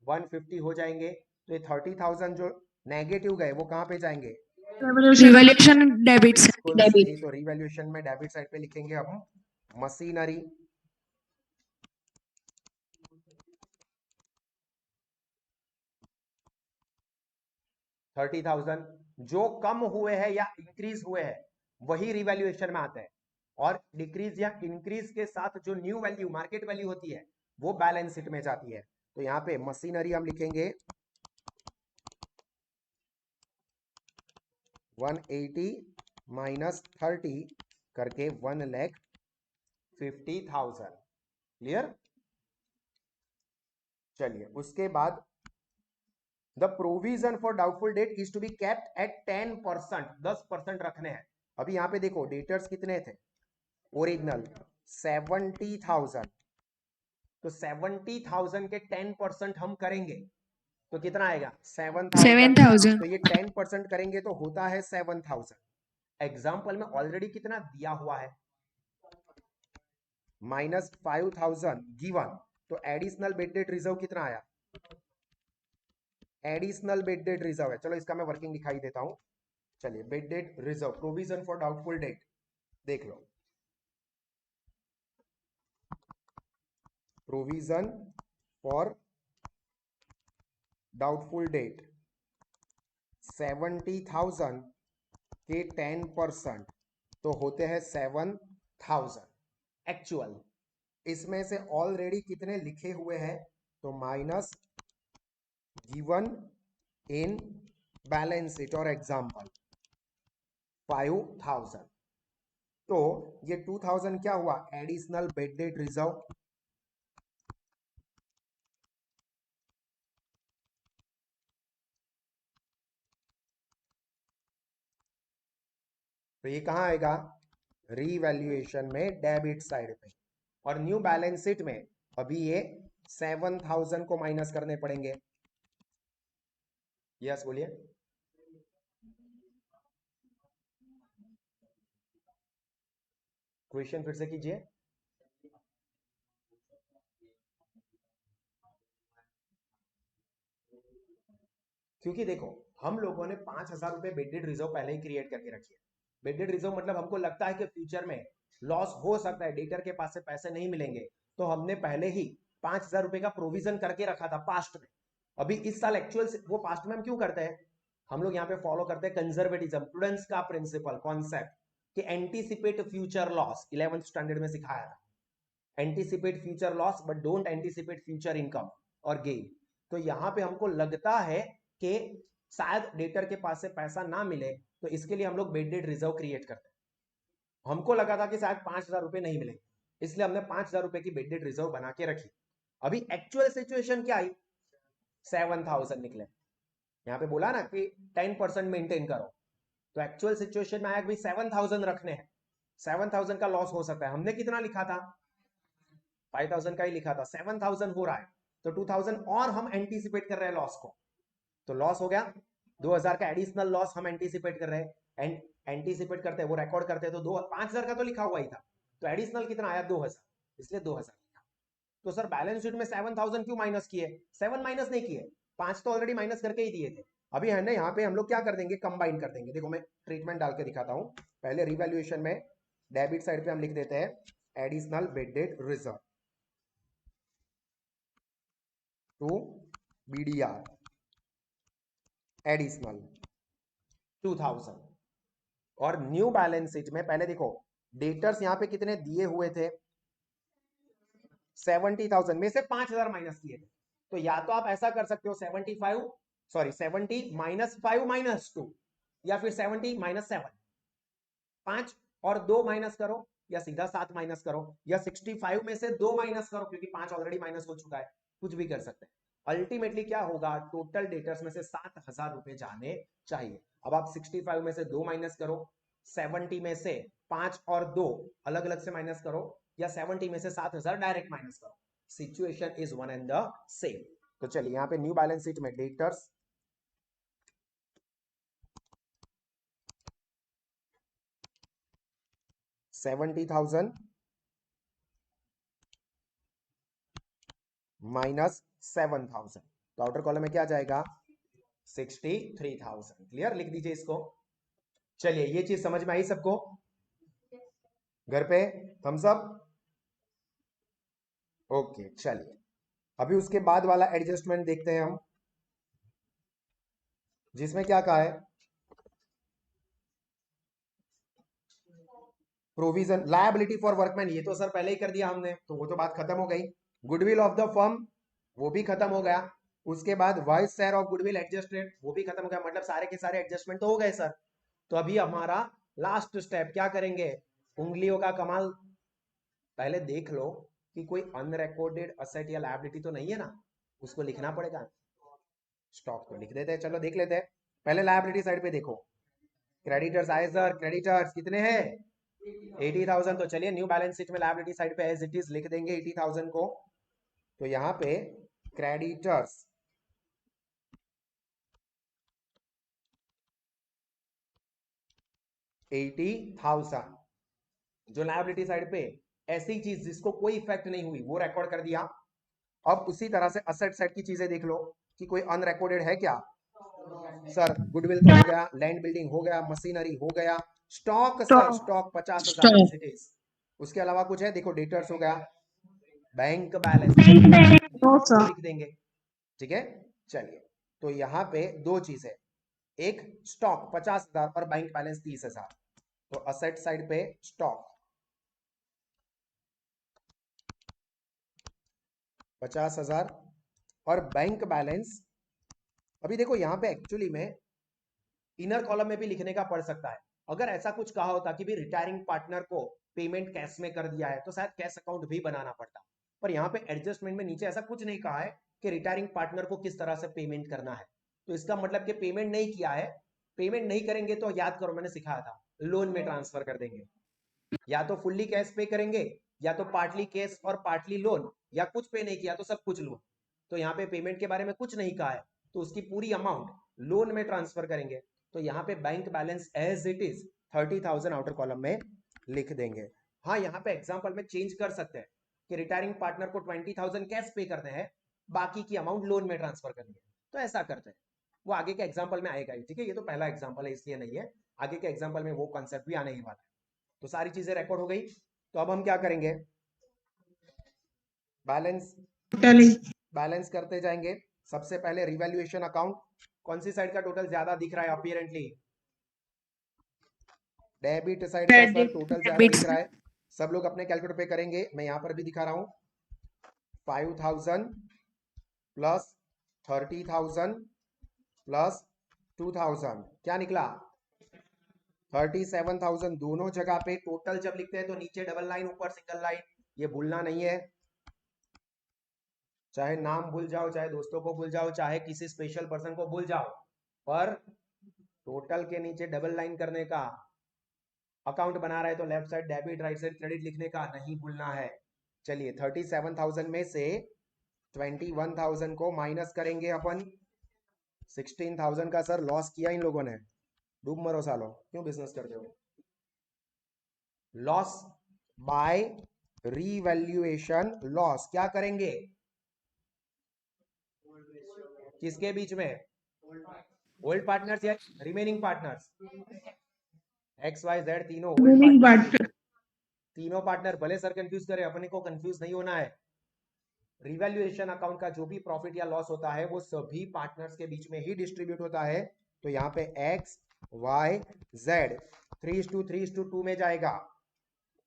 150 हो जाएंगे। तो ये 30,000 जो नेगेटिव गए वो कहां पे जाएंगे? रिवैल्यूएशन डेबिट सही, तो रिवैल्यूएशन में डेबिट साइड पे लिखेंगे हम मशीनरी, $30,000 जो कम हुए हैं या इंक्रीज हुए हैं वही रिवैल्यूएशन में आते हैं, और डिक्रीज या इंक्रीज के साथ जो न्यू वैल्यू मार्केट वैल्यू होती है वो बैलेंस शीट में जाती है। तो यहाँ पे मशीनरी हम लिखेंगे 180 माइनस 30 करके 1,50,000। क्लियर? चलिए उसके बाद the provision for doubtful debt is to be kept at 10%, 10% रखने हैं। अभी यहाँ पे देखो डेटर्स कितने थे ओरिजिनल 70,000, तो 70,000 के 10% हम करेंगे तो कितना आएगा 7,000। 7,000. तो ये 10% करेंगे तो होता है 7,000। एग्जाम्पल में ऑलरेडी कितना दिया हुआ है -5,000 गिवन, तो एडिशनल बेड डेट रिजर्व कितना आया, एडिशनल बेड डेट रिजर्व है। चलो इसका मैं वर्किंग दिखाई देता हूं। चलिए bed debt reserve provision for doubtful date देख लो, प्रोविजन फॉर डाउटफुल डेट 70,000 के 10% तो होते हैं 7,000। एक्चुअल इसमें से ऑलरेडी कितने लिखे हुए हैं, तो minus given in balance sheet और एग्जाम्पल 5,000, तो ये 2,000 क्या हुआ एडिशनल बेड डेट रिजर्व। तो ये कहां आएगा रीवैल्यूएशन में डेबिट साइड पे, और न्यू बैलेंस शीट में अभी ये 7,000 को माइनस करने पड़ेंगे। यस बोलिए। क्वेश्चन फिर से कीजिए। क्योंकि देखो हम लोगों ने 5,000 रुपए बेडेड रिजर्व पहले ही क्रिएट करके रखी है। बेडेड रिजर्व मतलब हमको लगता है कि फ्यूचर में लॉस हो सकता है, डेटर के पास से पैसे नहीं मिलेंगे, तो हमने पहले ही 5,000 रुपए का प्रोविजन करके रखा था पास्ट में। अभी इस साल एक्चुअल वो पास्ट में हम क्यों करते हैं, हम लोग यहाँ पे फॉलो करते हैं कंजर्वेटिज्म, प्रूडेंस का प्रिंसिपल कॉन्सेप्ट कि anticipate future loss, 11th standard में सिखाया था, anticipate future loss but don't anticipate future income और गेन। तो यहाँ पे हमको लगता है कि शायद डेटर के पास से पैसा ना मिले, तो इसके लिए हम लोग बेड डेट रिजर्व क्रिएट करते हैं। हमको लगा था कि शायद 5,000 रुपए नहीं मिलेंगे, इसलिए हमने 5,000 रुपए की बेड डेट रिजर्व बना के रखी। अभी एक्चुअल सिचुएशन क्या आई 7,000 निकले। यहाँ पे बोला ना कि 10% मेंटेन करो, तो एक्चुअल सिचुएशन में आया कि 7,000 रखने हैं, 7,000 का लॉस हो सकता है। हमने कितना लिखा था 5,000 का ही लिखा था, 7,000 हो रहा है तो 2,000 और हम एंटीसिपेट कर रहे हैं लॉस को, तो लॉस हो गया 2,000 का एडिशनल लॉस हम एंटीसिपेट कर रहे हैं। एंटीसिपेट करते हैं वो रिकॉर्ड करते हैं, तो 5,000 का तो लिखा हुआ ही था, तो एडिशनल कितना आया 2,000, इसलिए 2,000 लिखा। तो सर बैलेंस शीट में 7,000 क्यों माइनस किए, 7 माइनस नहीं किए, 5 तो ऑलरेडी माइनस करके ही दिए थे। अभी है ना यहाँ पे हम लोग क्या कर देंगे कंबाइन कर देंगे। देखो मैं ट्रीटमेंट डाल के दिखाता हूँ। पहले रिवैल्यूएशन में डेबिट साइड पे हम लिख देते हैं additional bad debt reserve to BDR additional 2,000, और न्यू बैलेंस शीट में पहले देखो डेटर्स यहाँ पे कितने दिए हुए थे 70,000 में से 5,000 माइनस किए थे। तो या तो आप ऐसा कर सकते हो 70 माइनस 2, या फिर 70 माइनस 7, 5 और 2 माइनस करो, या सीधा 7 माइनस करो, या 65 में से 2 माइनस करो क्योंकि 5 ऑलरेडी माइनस हो चुका है, कुछ भी कर सकते हैं। अल्टीमेटली क्या होगा टोटल डेटर्स में से 7,000 रुपए जाने चाहिए। अब आप 65 में से 2 माइनस करो, 70 में से 5 और 2 अलग अलग से माइनस करो, या 70 में से 7,000 डायरेक्ट माइनस करो, situation is one and the same. तो चलिए यहाँ पे न्यू बैलेंस शीट में डेटर्स 70,000 माइनस 7,000, तो आउटर कॉलम में क्या जाएगा 63,000। क्लियर, लिख दीजिए इसको। चलिए ये चीज समझ में आई सबको, घर पे हम सब ओके। चलिए अभी उसके बाद वाला एडजस्टमेंट देखते हैं हम, जिसमें क्या कहा है प्रोविजन लायबिलिटी फॉर वर्कमैन, ये तो सर पहले ही कर दिया हमने, तो वो तो बात खत्म हो गई। गुडविल ऑफ द फर्म वो भी खत्म हो गया। उसके बाद vice share of goodwill adjusted वो भी खत्म हो गया, मतलब सारे के सारे एडजस्टमेंट तो हो गए सर। तो अभी हमारा लास्ट स्टेप क्या करेंगे, उंगलियों का कमाल। पहले देख लो कि कोई अनरिकॉर्डेड असेट या लायबिलिटी तो नहीं है ना, उसको लिखना पड़ेगा। स्टॉक तो लिख देते हैं, चलो देख लेते हैं। पहले लायबिलिटी साइड पे देखो, क्रेडिटर्स आए सर, क्रेडिटर्स कितने हैं 80,000। तो चलिए न्यू बैलेंस शीट में लायबिलिटी साइड पे एज इट इज लिख देंगे 80,000 को। तो यहाँ पे क्रेडिटर्स 80,000, जो लायबिलिटी साइड पे ऐसी चीज जिसको कोई इफेक्ट नहीं हुई वो रिकॉर्ड कर दिया। अब उसी तरह से असेट साइड की चीजें देख लो कि कोई अनरिकॉर्डेड है क्या। सर गुडविल तो हो गया, लैंड बिल्डिंग हो गया, मशीनरी हो गया, stock sir stock 50,000 as it is. उसके अलावा कुछ है देखो, डेटर्स हो गया, बैंक बैलेंस लिख देंगे, ठीक है। चलिए तो यहाँ पे दो चीज है, एक स्टॉक 50,000 और बैंक बैलेंस 30,000। तो असेट साइड पे स्टॉक 50,000 और बैंक बैलेंस। अभी देखो यहाँ पे एक्चुअली में इनर कॉलम में भी लिखने का पड़ सकता है। अगर ऐसा कुछ कहा होता कि भी रिटायरिंग पार्टनर को पेमेंट कैश में कर दिया है तो शायद कैश अकाउंट भी बनाना पड़ता, पर यहाँ पे एडजस्टमेंट में नीचे ऐसा कुछ नहीं कहा है कि रिटायरिंग पार्टनर को किस तरह से पेमेंट करना है। तो इसका मतलब कि पेमेंट नहीं किया है, पेमेंट नहीं करेंगे तो याद करो मैंने सिखाया था, लोन में ट्रांसफर कर देंगे, या तो फुल्ली कैश पे करेंगे या तो पार्टली कैश और पार्टली लोन, या कुछ पे नहीं किया तो सब कुछ लोन। तो यहाँ पे पेमेंट के बारे में कुछ नहीं कहा है, तो उसकी पूरी अमाउंट लोन में ट्रांसफर करेंगे। तो यहाँ पे bank balance as it is 30,000 outer column में लिख देंगे। हाँ यहाँ पे एग्जांपल में चेंज कर सकते हैं कि रिटायरिंग पार्टनर को 20,000 कैश पे करने हैं, बाकी की अमाउंट लोन में ट्रांसफर करनी है, तो ऐसा करते हैं। वो आगे के एग्जाम्पल में आएगा ही, ठीक है। ये तो पहला एग्जाम्पल है इसलिए नहीं है, आगे के एग्जाम्पल में वो कॉन्सेप्ट भी आने ही वाला है। तो सारी चीजें रिकॉर्ड हो गई। तो अब हम क्या करेंगे, बैलेंस करते जाएंगे। सबसे पहले रिवैल्यूएशन अकाउंट, कौन सी साइड का टोटल ज्यादा दिख रहा है अपीयरेंटली, डेबिट साइड का सर टोटल ज्यादा दिख रहा है। सब लोग अपने कैलकुलेटर पे करेंगे, मैं यहां पर भी दिखा रहा हूं। 5,000 प्लस 30,000 प्लस 2,000 क्या निकला 37,000। दोनों जगह पे टोटल जब लिखते हैं तो नीचे डबल लाइन ऊपर सिंगल लाइन, ये भूलना नहीं है। चाहे नाम भूल जाओ, चाहे दोस्तों को भूल जाओ, चाहे किसी स्पेशल पर्सन को भूल जाओ, पर टोटल के नीचे डबल लाइन करने का, अकाउंट बना रहा है तो left side debit right side credit लिखने का नहीं भूलना है। चलिए 37,000 में से 21,000 को माइनस करेंगे अपन। 16,000 का सर लॉस किया इन लोगों ने, डूब मरो सालो, क्यों बिजनेस करते हो। लॉस बाय रीवैल्यूएशन लॉस क्या करेंगे, किसके बीच में, ओल्ड पार्टनर्स या remaining partners, X Y Z तीनों ओल्ड पार्टनर, तीनों पार्टनर। भले सर कंफ्यूज करे, अपने को कंफ्यूज नहीं होना है। रिवैल्यूएशन अकाउंट का जो भी प्रॉफिट या लॉस होता है वो सभी पार्टनर्स के बीच में ही डिस्ट्रीब्यूट होता है। तो यहाँ पे एक्स वाई जेड 3:2 में जाएगा।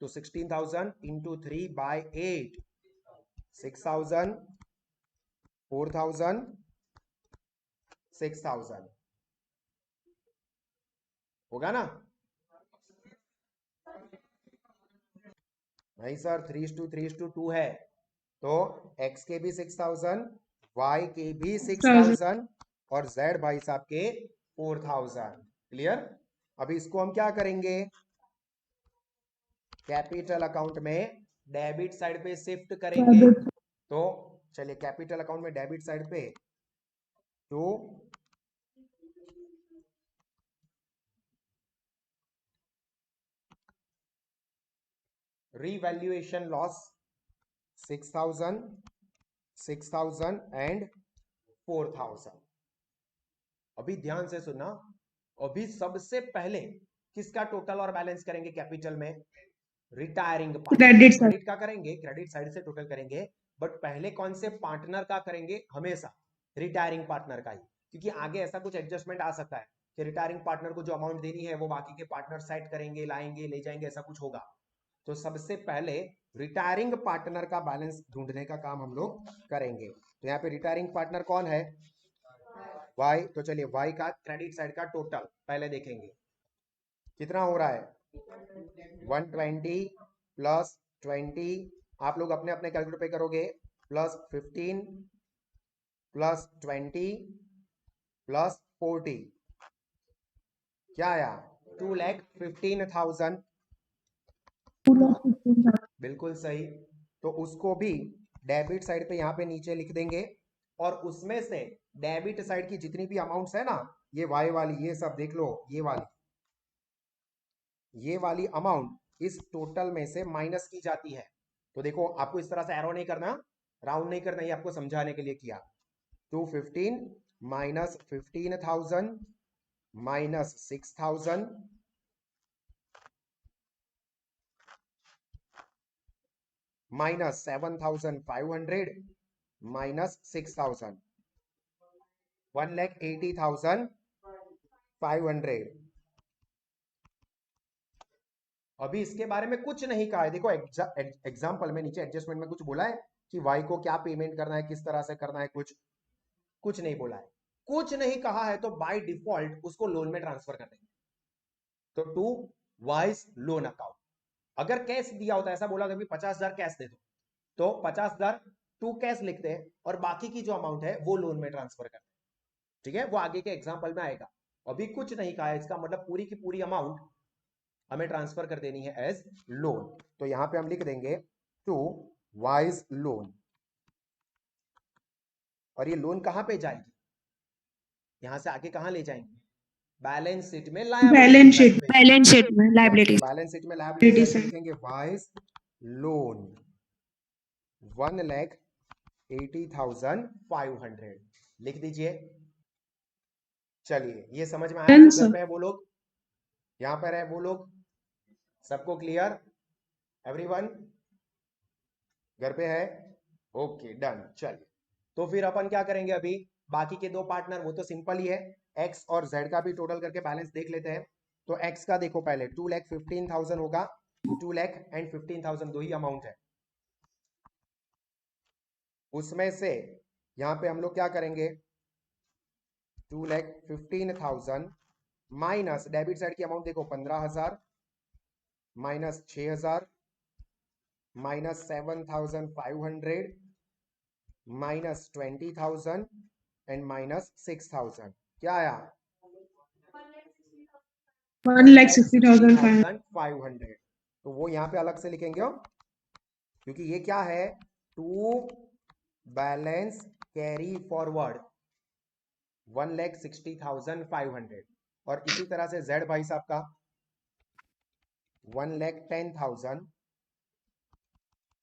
तो 16,000 इंटू 3 बाय 8, 6,000, 4,000, 6,000 होगा ना नहीं सर, 3:2 है तो x के भी 6,000, y के भी 6,000 और z भाई साहब के 4,000। क्लियर। अभी इसको हम क्या करेंगे, कैपिटल अकाउंट में डेबिट साइड पे शिफ्ट करेंगे। तो चलिए कैपिटल अकाउंट में डेबिट साइड पे तो रिवैल्यूएशन लॉस 6,000, 6,000 एंड 4,000। अभी ध्यान से सुनना, अभी सबसे पहले किसका टोटल और बैलेंस करेंगे कैपिटल में, रिटायरिंग पार्टनर। क्रेडिट का करेंगे, क्रेडिट साइड से टोटल करेंगे, बट पहले कौन से पार्टनर का करेंगे, हमेशा रिटायरिंग पार्टनर का ही, क्योंकि आगे ऐसा कुछ एडजस्टमेंट आ सकता है कि रिटायरिंग पार्टनर को जो अमाउंट देनी है वो बाकी के पार्टनर सेट करेंगे, लाएंगे, ले जाएंगे, ऐसा कुछ होगा। तो सबसे पहले रिटायरिंग पार्टनर का बैलेंस ढूंढने का काम हम लोग करेंगे। तो यहाँ पे रिटायरिंग पार्टनर कौन है, वाई। तो चलिए वाई का क्रेडिट साइड का टोटल पहले देखेंगे कितना हो रहा है, 120 प्लस 20, आप लोग अपने अपने कैलकुलेटर पे करोगे, प्लस 15 प्लस 20 प्लस 40 क्या आया 2,15,000 बिल्कुल सही। तो उसको भी डेबिट साइड पे यहाँ पे नीचे लिख देंगे और उसमें से डेबिट साइड की जितनी भी अमाउंट्स है ना ये वाई वाली ये सब देख लो ये वाली अमाउंट इस टोटल में से माइनस की जाती है। तो देखो आपको इस तरह से एरो नहीं करना, राउंड नहीं करना, ये आपको समझाने के लिए किया। 215 माइनस 15,000 माइनस 6,000 माइनस 7,500 माइनस 6,000 1,80,500। अभी इसके बारे में कुछ नहीं कहा है। देखो एग्जाम्पल में नीचे एडजस्टमेंट में कुछ बोला है कि वाई को क्या पेमेंट करना है, किस तरह से करना है, कुछ नहीं बोला है, कुछ नहीं कहा है। तो बाय डिफॉल्ट उसको लोन में ट्रांसफर कर देंगे। तो टू वाइज लोन अकाउंट। अगर कैश दिया होता, ऐसा बोला कभी 50,000 कैश दे दो, तो 50,000 टू कैश लिखते हैं और बाकी की जो अमाउंट है वो लोन में ट्रांसफर करते हैं। ठीक है, वो आगे के एग्जाम्पल में आएगा। अभी कुछ नहीं कहा है, इसका मतलब पूरी की पूरी अमाउंट हमें ट्रांसफर कर देनी है एज लोन। तो यहां पे हम लिख देंगे टू वाइज लोन। और ये लोन कहां पे जाएगी, यहां से आगे कहां ले जाएंगे, बैलेंस शीट में बैलेंस शीट बैलेंस शीट में लायबिलिटीज बैलेंस शीट में लायबिलिटी साइड पे लिखेंगे वाइज लोन 1,80,500 लिख दीजिए। चलिए ये समझ में आया, घर पे है वो लोग, यहां पर है वो लोग, सबको क्लियर, एवरीवन घर पे है, ओके डन। चलिए तो फिर अपन क्या करेंगे, अभी बाकी के दो पार्टनर वो तो सिंपल ही है, एक्स और जेड का भी टोटल करके बैलेंस देख लेते हैं। तो एक्स का देखो पहले 2,15,000 होगा, 2,15,000 दो ही अमाउंट है। उसमें से यहां पे हम लोग क्या करेंगे 2,15,000 माइनस डेबिट साइड की अमाउंट देखो 15,000 minus 6,000 minus 7,500 minus 20,000 and minus 6,000 क्या आया 1,60,500। तो वो यहाँ पे अलग से लिखेंगे हम, क्योंकि ये क्या है टू बैलेंस कैरी फॉरवर्ड 1,60,500। और इसी तरह से जेड भाई साहब का 1,10,000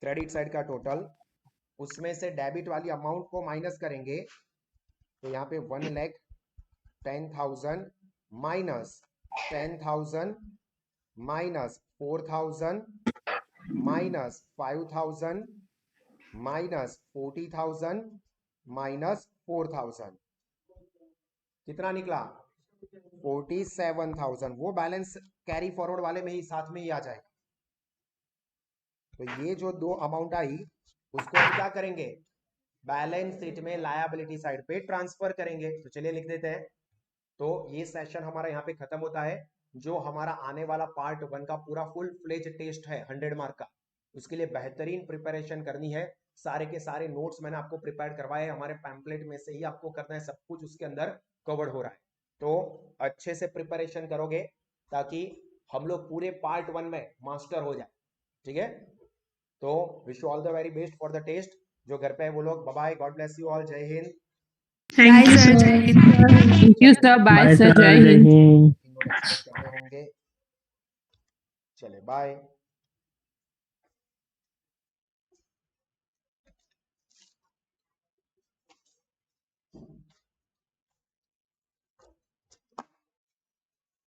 क्रेडिट साइड का टोटल, उसमें से डेबिट वाली अमाउंट को माइनस करेंगे तो यहाँ पे 1,10,000 minus 10,000 minus 4,000 minus 5,000 minus 40,000 minus 4,000 कितना निकला 47,000। वो बैलेंस कैरी फॉरवर्ड वाले में ही साथ में ही आ जाएगा। तो ये जो दो अमाउंट आई उसको हम क्या करेंगे बैलेंस शीट में लायबिलिटी साइड पे ट्रांसफर करेंगे। तो चलिए लिख देते हैं। तो ये सेशन हमारा यहाँ पे खत्म होता है। जो हमारा आने वाला पार्ट 1 का पूरा फुल फ्लेज टेस्ट है 100 मार्क का, उसके लिए बेहतरीन प्रिपरेशन करनी है। सारे के सारे नोट्स मैंने आपको प्रिपेयर करवाए, हमारे पैम्पलेट में से ही आपको करना है, सब कुछ उसके अंदर कवर्ड हो रहा है। तो अच्छे से प्रिपरेशन करोगे ताकि हम लोग पूरे पार्ट 1 में मास्टर हो जाए। ठीक है, तो wish you all the very best for the test. जो घर पे है वो लोग, bye bye, God bless you all, जय हिंद। Thank you sir. Thank you sir, bye sir, जय हिंद। होंगे, चले बाय।